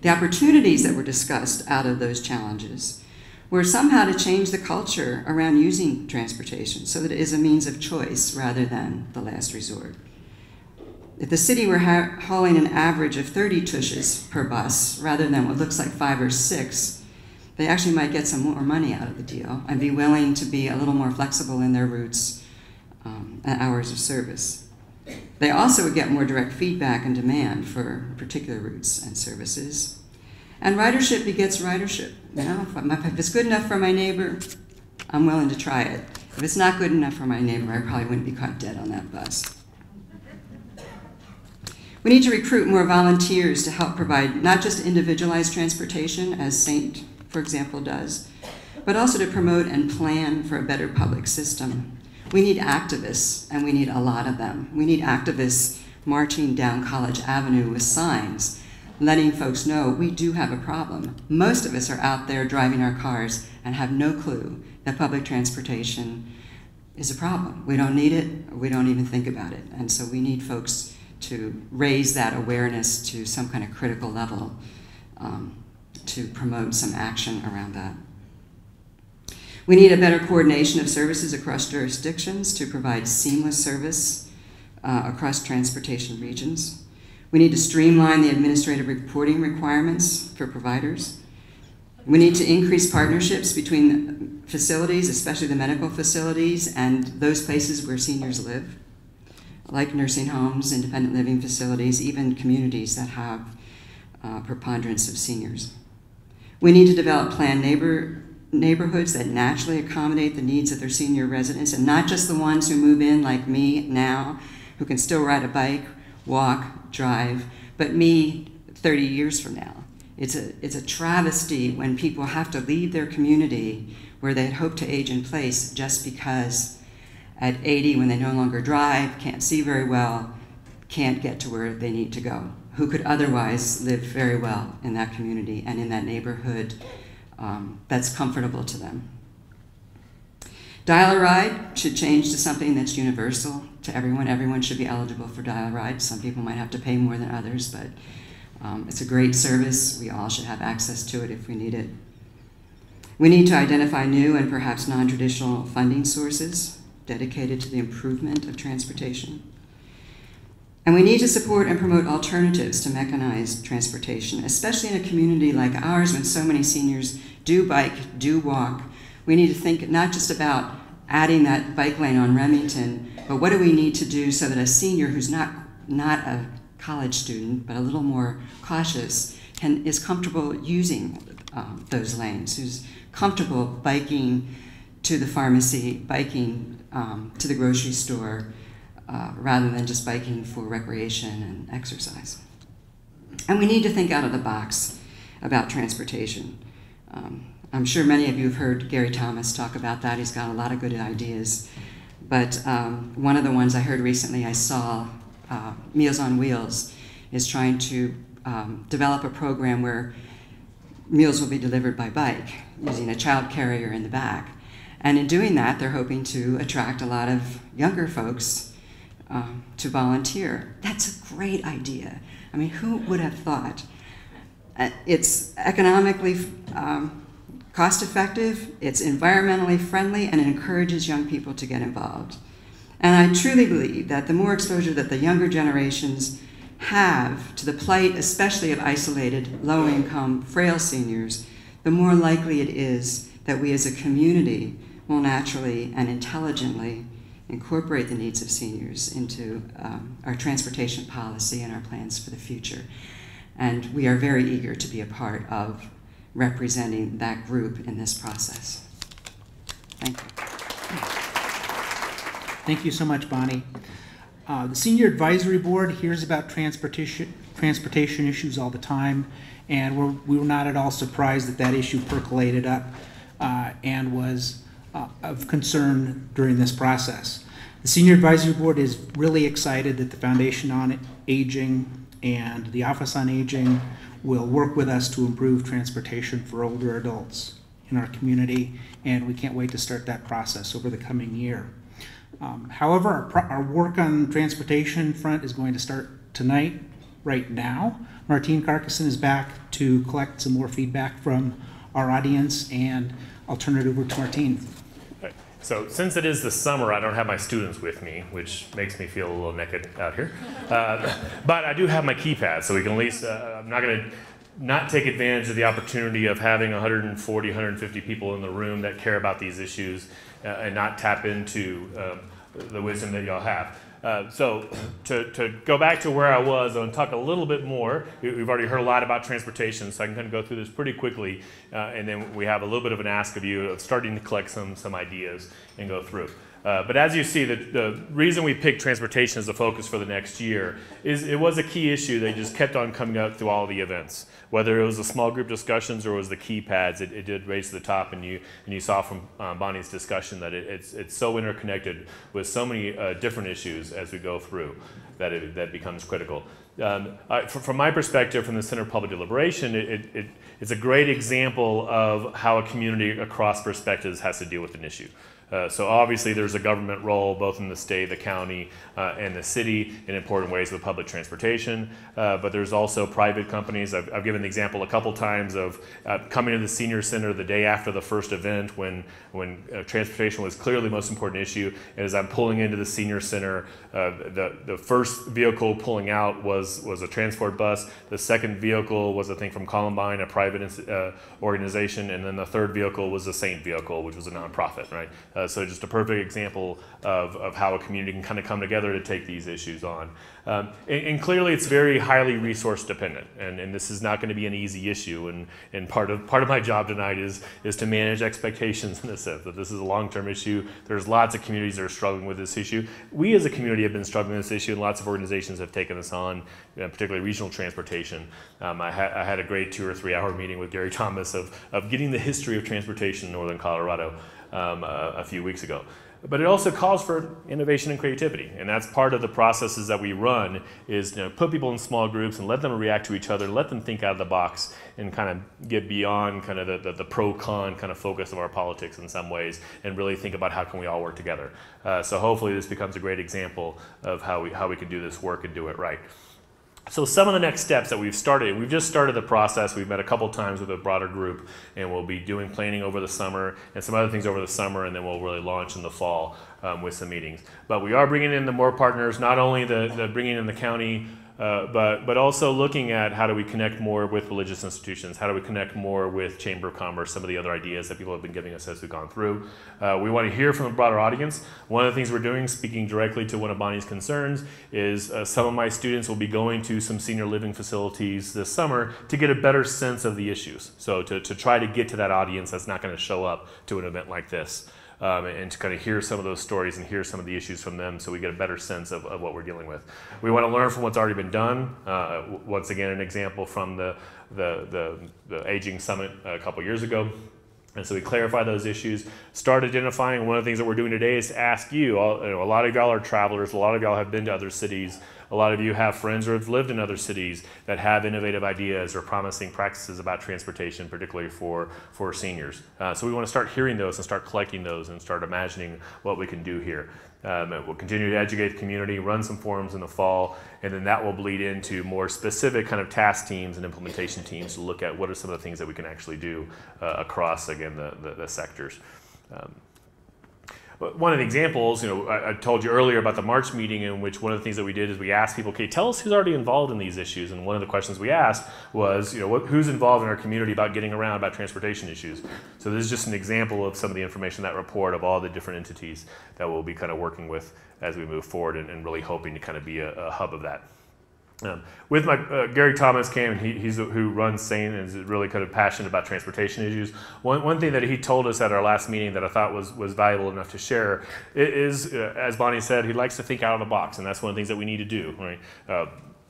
The opportunities that were discussed out of those challenges We're somehow to change the culture around using transportation so that it is a means of choice rather than the last resort. If the city were hauling an average of 30 tushes per bus rather than what looks like 5 or 6, they actually might get some more money out of the deal and be willing to be a little more flexible in their routes and hours of service. They also would get more direct feedback and demand for particular routes and services. And ridership begets ridership. You know, if it's good enough for my neighbor, I'm willing to try it. If it's not good enough for my neighbor, I probably wouldn't be caught dead on that bus. We need to recruit more volunteers to help provide not just individualized transportation, as Saint, for example, does, but also to promote and plan for a better public system. We need activists, and we need a lot of them. We need activists marching down College Avenue with signs, letting folks know we do have a problem. Most of us are out there driving our cars and have no clue that public transportation is a problem. We don't need it, or we don't even think about it. And so we need folks to raise that awareness to some kind of critical level to promote some action around that. We need a better coordination of services across jurisdictions to provide seamless service across transportation regions. We need to streamline the administrative reporting requirements for providers. We need to increase partnerships between facilities, especially the medical facilities, and those places where seniors live, like nursing homes, independent living facilities, even communities that have preponderance of seniors. We need to develop planned neighborhoods that naturally accommodate the needs of their senior residents, and not just the ones who move in like me now, who can still ride a bike, walk, drive, but me 30 years from now. It's a travesty when people have to leave their community where they had hoped to age in place just because at 80, when they no longer drive, can't see very well, can't get to where they need to go, who could otherwise live very well in that community and in that neighborhood that's comfortable to them. Dial-a-ride should change to something that's universal to everyone. Everyone should be eligible for dial-a-ride. Some people might have to pay more than others, but it's a great service. We all should have access to it if we need it. We need to identify new and perhaps non-traditional funding sources dedicated to the improvement of transportation. And we need to support and promote alternatives to mechanized transportation, especially in a community like ours when so many seniors do bike, do walk. We need to think not just about adding that bike lane on Remington, but what do we need to do so that a senior who's not a college student, but a little more cautious, is comfortable using those lanes, who's comfortable biking to the pharmacy, biking to the grocery store, rather than just biking for recreation and exercise. And we need to think out of the box about transportation. I'm sure many of you have heard Gary Thomas talk about that. He's got a lot of good ideas. But one of the ones I heard recently, I saw Meals on Wheels is trying to develop a program where meals will be delivered by bike using a child carrier in the back. And in doing that, they're hoping to attract a lot of younger folks to volunteer. That's a great idea. I mean, who would have thought? It's economically cost-effective, it's environmentally friendly, and it encourages young people to get involved. And I truly believe that the more exposure that the younger generations have to the plight, especially of isolated, low-income, frail seniors, the more likely it is that we as a community will naturally and intelligently incorporate the needs of seniors into our transportation policy and our plans for the future. And we are very eager to be a part of representing that group in this process. Thank you. Thank you so much, Bonnie. The Senior Advisory Board hears about transportation issues all the time, and we were not at all surprised that that issue percolated up and was of concern during this process. The Senior Advisory Board is really excited that the Foundation on Aging and the Office on Aging will work with us to improve transportation for older adults in our community, and we can't wait to start that process over the coming year. However, our work on transportation front is going to start tonight, right now. Martine Carcassonne is back to collect some more feedback from our audience, and I'll turn it over to Martine. So since it is the summer, I don't have my students with me, which makes me feel a little naked out here. But I do have my keypad, so we can at least, I'm not going to not take advantage of the opportunity of having 140, 150 people in the room that care about these issues and not tap into the wisdom that y'all have. So to go back to where I was, I'm going to talk a little bit more. We've already heard a lot about transportation, so I can kind of go through this pretty quickly, and then we have a little bit of an ask of you of starting to collect some ideas and go through. But as you see, the reason we picked transportation as a focus for the next year is it was a key issue that just kept on coming up through all the events. Whether it was the small group discussions or it was the keypads, it did raise to the top, and you saw from Bonnie's discussion that it's so interconnected with so many different issues as we go through that becomes critical. From my perspective, from the Center for Public Deliberation, it's a great example of how a community across perspectives has to deal with an issue. So obviously there's a government role both in the state, the county, and the city in important ways with public transportation, but there's also private companies. I've given the example a couple times of coming to the senior center the day after the first event when transportation was clearly the most important issue. And as I'm pulling into the senior center, the first vehicle pulling out was a transport bus. The second vehicle was, I think, from Columbine, a private organization, and then the third vehicle was the Saint vehicle, which was a nonprofit, right? So just a perfect example of how a community can kind of come together to take these issues on. And clearly it's very highly resource dependent, and this is not going to be an easy issue, and part of my job tonight is to manage expectations in the sense that this is a long-term issue. There's lots of communities that are struggling with this issue. We as a community have been struggling with this issue, and lots of organizations have taken us on, particularly regional transportation. I had a great 2 or 3 hour meeting with Gary Thomas of getting the history of transportation in northern Colorado a few weeks ago. But it also calls for innovation and creativity, and that's part of the processes that we run is put people in small groups and let them react to each other, let them think out of the box and kind of get beyond kind of the pro-con kind of focus of our politics in some ways and really think about how can we all work together. So hopefully this becomes a great example of how we can do this work and do it right. So some of the next steps that we've just started the process. We've met a couple times with a broader group, and we'll be doing planning over the summer and some other things over the summer, and then we'll really launch in the fall with some meetings. But we are bringing in the more partners, not only the bringing in the county, but also looking at how do we connect more with religious institutions, how do we connect more with Chamber of Commerce, some of the other ideas that people have been giving us as we've gone through. We want to hear from a broader audience. One of the things we're doing, speaking directly to one of Bonnie's concerns, is some of my students will be going to some senior living facilities this summer to get a better sense of the issues. So to try to get to that audience that's not going to show up to an event like this. And to kind of hear some of those stories and hear some of the issues from them so we get a better sense of what we're dealing with. We want to learn from what's already been done. Once again, an example from the Aging Summit a couple years ago. And so we clarify those issues, start identifying. One of the things that we're doing today is to ask you, a lot of y'all are travelers, a lot of y'all have been to other cities, a lot of you have friends or have lived in other cities that have innovative ideas or promising practices about transportation, particularly for seniors. So we want to start hearing those and start collecting those and start imagining what we can do here. We'll continue to educate the community, run some forums in the fall, and then that will bleed into more specific kind of task teams and implementation teams to look at what are some of the things that we can actually do across, again, the sectors. One of the examples, I told you earlier about the March meeting in which one of the things that we did is we asked people, okay, tell us who's already involved in these issues. And one of the questions we asked was, who's involved in our community about getting around about transportation issues. So this is just an example of some of the information, that report of all the different entities that we'll be kind of working with as we move forward and really hoping to kind of be a hub of that. With my Gary Thomas came, and he's who runs SANE and is really kind of passionate about transportation issues. One thing that he told us at our last meeting that I thought was valuable enough to share is, as Bonnie said, he likes to think out of the box, and that's one of the things that we need to do, right?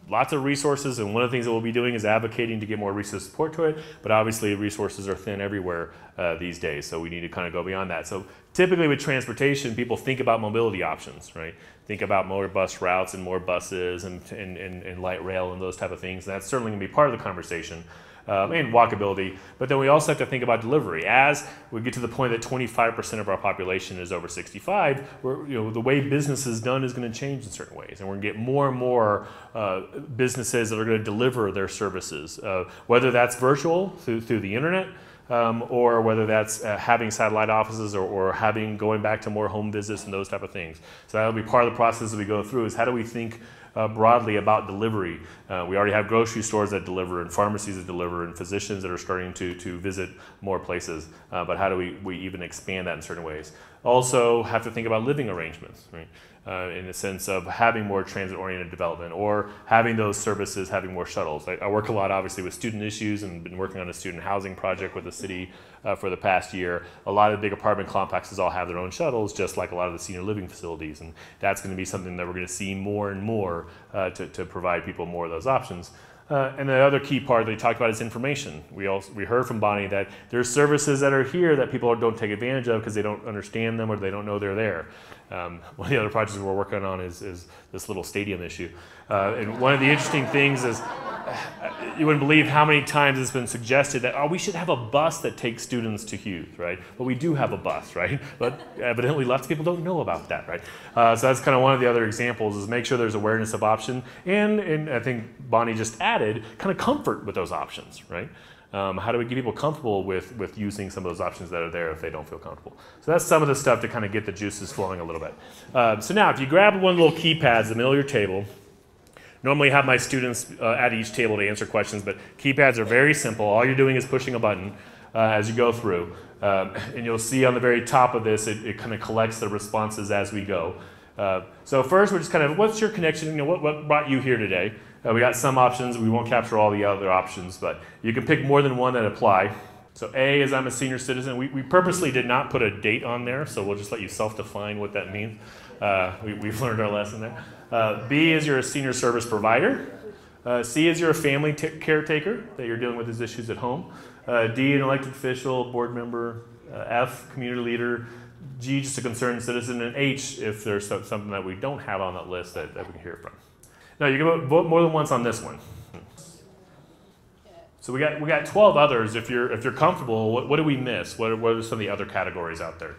Lots of resources, and one of the things that we'll be doing is advocating to get more resource support to it, but obviously resources are thin everywhere these days, so we need to kind of go beyond that. So typically with transportation, people think about mobility options, right? Think about more bus routes and more buses and light rail and those type of things. And that's certainly going to be part of the conversation. And walkability, but then we also have to think about delivery. As we get to the point that 25% of our population is over 65, the way business is done is going to change in certain ways, and we're going to get more and more businesses that are going to deliver their services, whether that's virtual through the internet, or whether that's having satellite offices or going back to more home visits and those type of things. So that'll be part of the process that we go through, is how do we think broadly about delivery. We already have grocery stores that deliver and pharmacies that deliver and physicians that are starting to visit more places, but how do we even expand that in certain ways? Also have to think about living arrangements, right? In the sense of having more transit-oriented development or having those services, having more shuttles. I work a lot, obviously, with student issues and been working on a student housing project with the city for the past year. A lot of big apartment complexes all have their own shuttles, just like a lot of the senior living facilities, and that's going to be something that we're going to see more and more to provide people more of those options. And the other key part that we talked about is information. We heard from Bonnie that there's services that are here that people don't take advantage of because they don't understand them or they don't know they're there. One of the other projects we're working on is this little stadium issue. And one of the interesting things is, you wouldn't believe how many times it's been suggested that, oh, we should have a bus that takes students to Hughes, right? Well, we do have a bus, right? But evidently lots of people don't know about that, right? So that's kind of one of the other examples, is make sure there's awareness of option, and I think Bonnie just added kind of comfort with those options, right? How do we get people comfortable with using some of those options that are there if they don't feel comfortable? So that's some of the stuff to kind of get the juices flowing a little bit. So now, if you grab one of the little keypads in the middle of your table, normally I have my students at each table to answer questions, but keypads are very simple. All you're doing is pushing a button as you go through. And you'll see on the very top of this, it kind of collects the responses as we go. So first, we're just kind of, what's your connection? You know, what brought you here today? We got some options. We won't capture all the other options, but you can pick more than one that apply. So A is I'm a senior citizen. We purposely did not put a date on there, so we'll just let you self-define what that means. We've learned our lesson there. B is you're a senior service provider. C is you're a family caretaker, that you're dealing with these issues at home. D, an elected official, board member. F, community leader. G, just a concerned citizen. And H, if there's something that we don't have on that list that we can hear from. Now, you can vote more than once on this one. So we got 12 others. If you're comfortable, what do we miss? What are some of the other categories out there?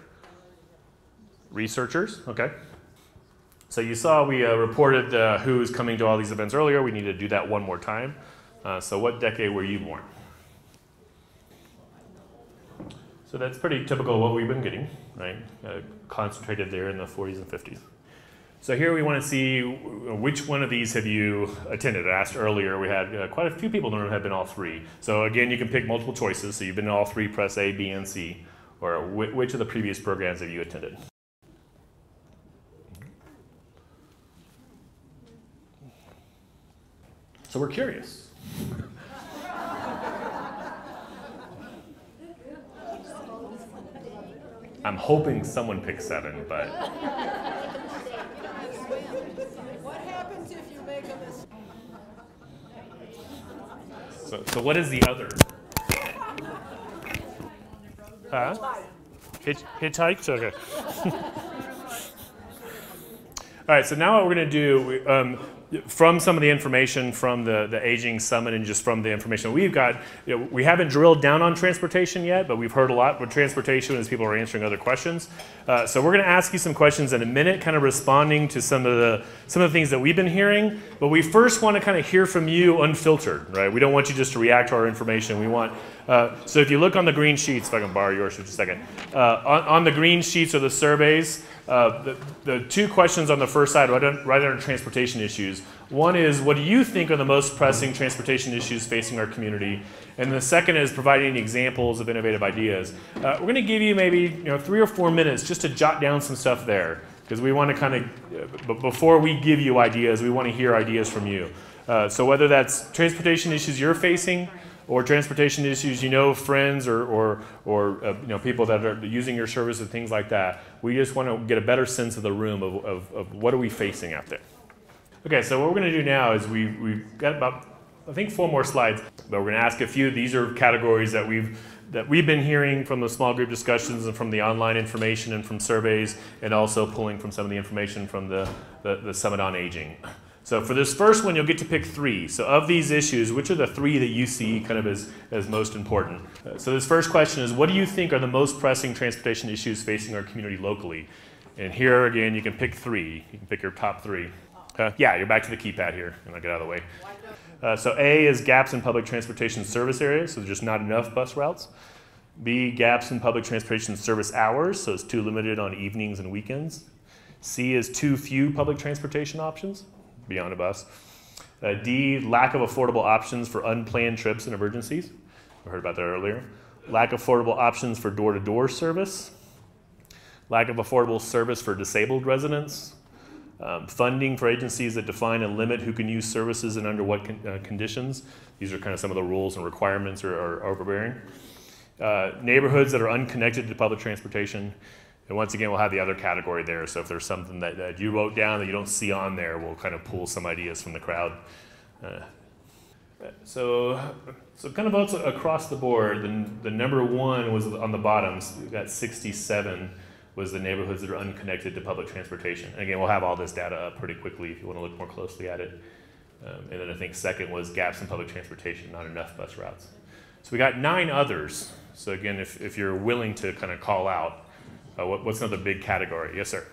Researchers, okay. So you saw we reported who's coming to all these events earlier. We need to do that one more time. So what decade were you born? So that's pretty typical of what we've been getting, right? Concentrated there in the 40s and 50s. So here we want to see which one of these have you attended. I asked earlier, we had quite a few people in the room have been all three. So again, you can pick multiple choices. So you've been in all three, press A, B, and C. Or which of the previous programs have you attended? So we're curious. I'm hoping someone picks 7, but... What happens if you make a mistake? So what is the other? Huh? Hitchhiked? Okay. All right, so now what we're going to do, from some of the information from the Aging Summit and just from the information we've got, we haven't drilled down on transportation yet, but we've heard a lot with transportation as people are answering other questions. So we're going to ask you some questions in a minute, kind of responding to some of the things that we've been hearing. But we first want to kind of hear from you unfiltered, right? We don't want you just to react to our information. We want, so if you look on the green sheets, if I can borrow yours for just a second, on the green sheets are the surveys. The two questions on the first side, right under transportation issues. One is, what do you think are the most pressing transportation issues facing our community? And the second is providing examples of innovative ideas. We're going to give you maybe 3 or 4 minutes just to jot down some stuff there, because we want to kind of, before we give you ideas, we want to hear ideas from you. So whether that's transportation issues you're facing, or transportation issues, friends or people that are using your service and things like that. We just want to get a better sense of the room of what are we facing out there. Okay, so what we're going to do now is we've got about, I think, 4 more slides, but we're going to ask a few. These are categories that we've been hearing from the small group discussions and from the online information and from surveys, and also pulling from some of the information from the Summit on Aging. So for this first one, you'll get to pick 3. So of these issues, which are the 3 that you see kind of as most important? So this first question is, what do you think are the most pressing transportation issues facing our community locally? And here again, you can pick 3. You can pick your top 3. Yeah, you're back to the keypad here, and I'll get out of the way. So A is gaps in public transportation service areas, so there's just not enough bus routes. B, gaps in public transportation service hours, so it's too limited on evenings and weekends. C is too few public transportation options, beyond a bus. D, lack of affordable options for unplanned trips and emergencies. We heard about that earlier. Lack of affordable options for door-to-door service. Lack of affordable service for disabled residents. Funding for agencies that define and limit who can use services and under what conditions. These are kind of some of the rules and requirements are overbearing. Neighborhoods that are unconnected to public transportation. And once again, we'll have the other category there. So if there's something that you wrote down that you don't see on there, we'll kind of pull some ideas from the crowd. So kind of votes across the board. The number one was on the bottom. So we've got 67 was the neighborhoods that are unconnected to public transportation. And again, we'll have all this data up pretty quickly if you want to look more closely at it. And then I think second was gaps in public transportation, not enough bus routes. So we got 9 others. So again, if you're willing to kind of call out, what's another big category? Yes, sir.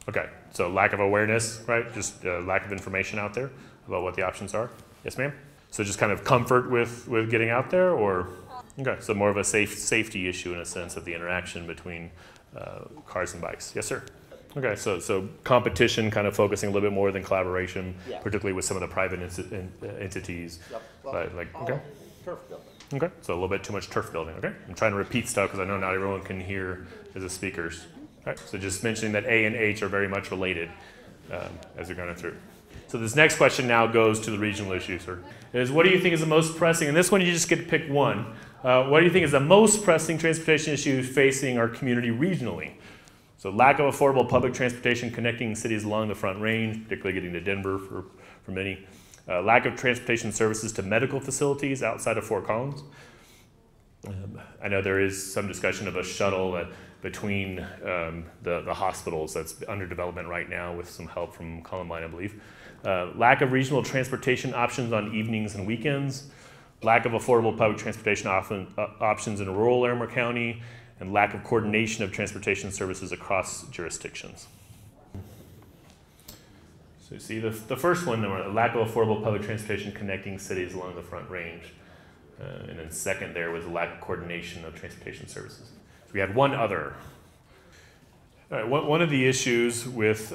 Okay, so lack of awareness, right? Just lack of information out there about what the options are. Yes, ma'am? So just kind of comfort with getting out there, or? Okay, so more of a safety issue in a sense of the interaction between cars and bikes. Yes, sir. Okay, so competition kind of focusing a little bit more than collaboration, particularly with some of the private entities. Yep. Well, okay. Turf building. Okay, so a little bit too much turf building, okay? I'm trying to repeat stuff because I know not everyone can hear as the speakers. All right, so just mentioning that A and H are very much related as you're going through. So this next question now goes to the regional issues, sir. Is what do you think is the most pressing? And this one you just get to pick one. What do you think is the most pressing transportation issue facing our community regionally? So lack of affordable public transportation connecting cities along the Front Range, particularly getting to Denver for many. Lack of transportation services to medical facilities outside of Fort Collins. I know there is some discussion of a shuttle between the hospitals that's under development right now with some help from Columbine, I believe. Lack of regional transportation options on evenings and weekends. Lack of affordable public transportation options in rural Larimer County, and lack of coordination of transportation services across jurisdictions. So you see the first one, lack of affordable public transportation connecting cities along the Front Range. And then second there was a lack of coordination of transportation services. So we had one other. All right, one of the issues with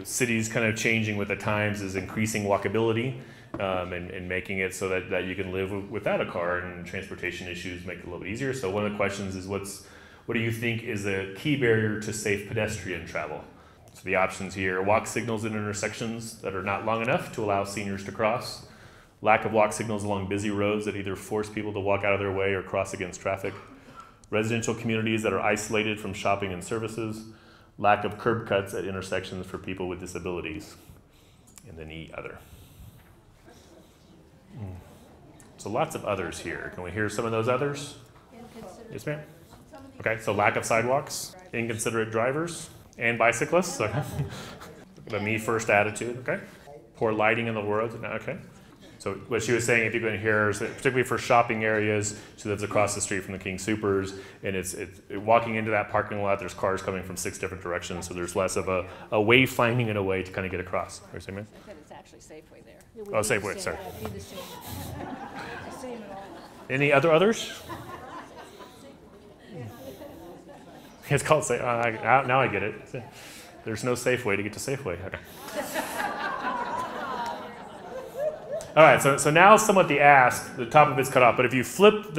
cities kind of changing with the times is increasing walkability and making it so that you can live without a car, and transportation issues make it a little bit easier. So one of the questions is what do you think is a key barrier to safe pedestrian travel? So the options here: walk signals in intersections that are not long enough to allow seniors to cross, lack of walk signals along busy roads that either force people to walk out of their way or cross against traffic, residential communities that are isolated from shopping and services, lack of curb cuts at intersections for people with disabilities, and then E, other. So lots of others here. Can we hear some of those others? Yes, ma'am? Okay, so lack of sidewalks, inconsiderate drivers, and bicyclists. Okay. The me first attitude, okay. Poor lighting in the roads, okay. So what she was saying, if you can hear, is that particularly for shopping areas, she lives across the street from the King Soopers, and it's walking into that parking lot, there's cars coming from 6 different directions, so there's less of a wayfinding and a way to kind of get across. I said it's actually Safeway there. Oh, Safeway, sorry. Any others? It's called Safeway. Now I get it. There's no Safeway to get to Safeway. Okay. All right, so now somewhat the ask, the top of it's cut off, but if you flip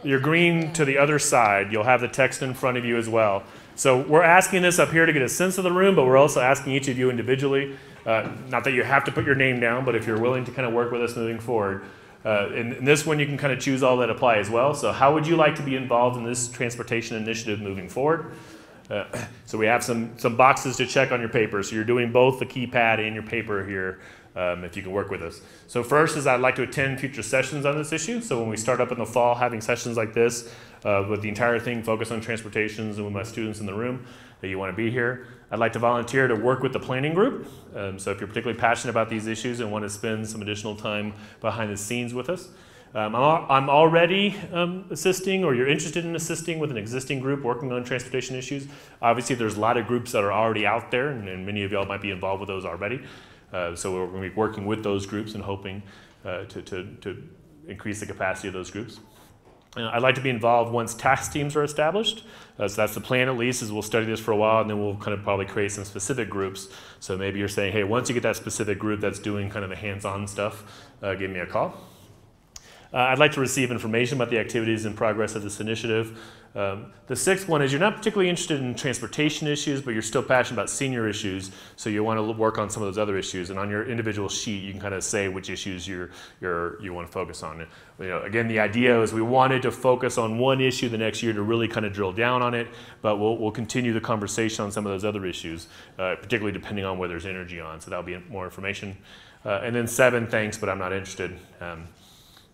your green to the other side, you'll have the text in front of you as well. So we're asking this up here to get a sense of the room, but we're also asking each of you individually, not that you have to put your name down, but if you're willing to kind of work with us moving forward. In this one, you can kind of choose all that apply as well. So how would you like to be involved in this transportation initiative moving forward? So we have some boxes to check on your paper. So you're doing both the Keypad and your paper here, if you can work with us. So first is I'd like to attend future sessions on this issue. So when we start up in the fall having sessions like this, with the entire thing focused on transportations and with my students in the room, that you want to be here. I'd like to volunteer to work with the planning group. So if you're particularly passionate about these issues and want to spend some additional time behind the scenes with us. I'm already assisting, or you're interested in assisting with an existing group working on transportation issues. Obviously, there's a lot of groups that are already out there, and many of y'all might be involved with those already. So we're going to be working with those groups and hoping to increase the capacity of those groups. I'd like to be involved once task teams are established. So that's the plan, at least, is we'll study this for a while, and then we'll kind of probably create some specific groups. So maybe you're saying, hey, once you get that specific group that's doing kind of the hands-on stuff, give me a call. I'd like to receive information about the activities and progress of this initiative. The sixth one is you're not particularly interested in transportation issues, but you're still passionate about senior issues, so you want to work on some of those other issues. And on your individual sheet, you can kind of say which issues you want to focus on. Again, the idea is we wanted to focus on one issue the next year to really kind of drill down on it, but we'll continue the conversation on some of those other issues, particularly depending on where there's energy on. So that'll be more information. And then 7, thanks, but I'm not interested.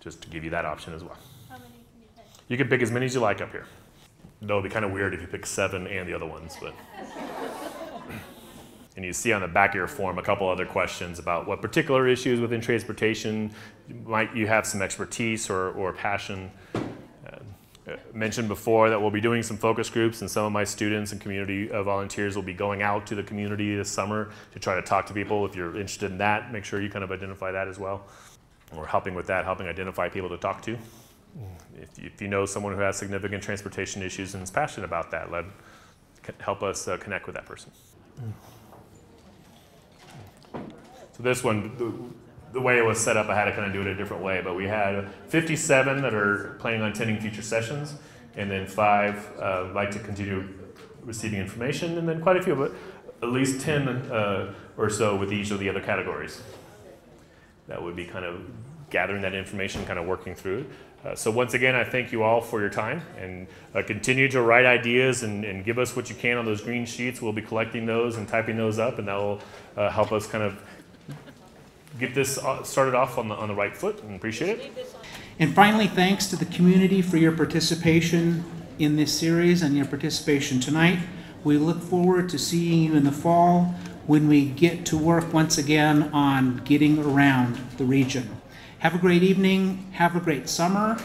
Just to give you that option as well. How many can you pick? You can pick as many as you like up here. Though it'd be kind of weird if you pick 7 and the other ones, but. And you see on the back of your form a couple other questions about what particular issues within transportation might you have some expertise or passion. Mentioned before that we'll be doing some focus groups, and some of my students and community volunteers will be going out to the community this summer to try to talk to people. If you're interested in that, make sure you kind of identify that as well. Or helping with that, helping identify people to talk to. If you know someone who has significant transportation issues and is passionate about that, help us connect with that person. So this one, the way it was set up, I had to kind of do it a different way, but we had 57 that are planning on attending future sessions, and then 5 like to continue receiving information, and then quite a few, but at least 10 or so with each of the other categories. That would be kind of gathering that information, kind of working through it. So once again, I thank you all for your time, and continue to write ideas and give us what you can on those green sheets. We'll be collecting those and typing those up, and that will help us kind of get this started off on the right foot, and appreciate it. And finally, thanks to the community for your participation in this series and your participation tonight. We look forward to seeing you in the fall when we get to work once again on getting around the region. Have a great evening, have a great summer,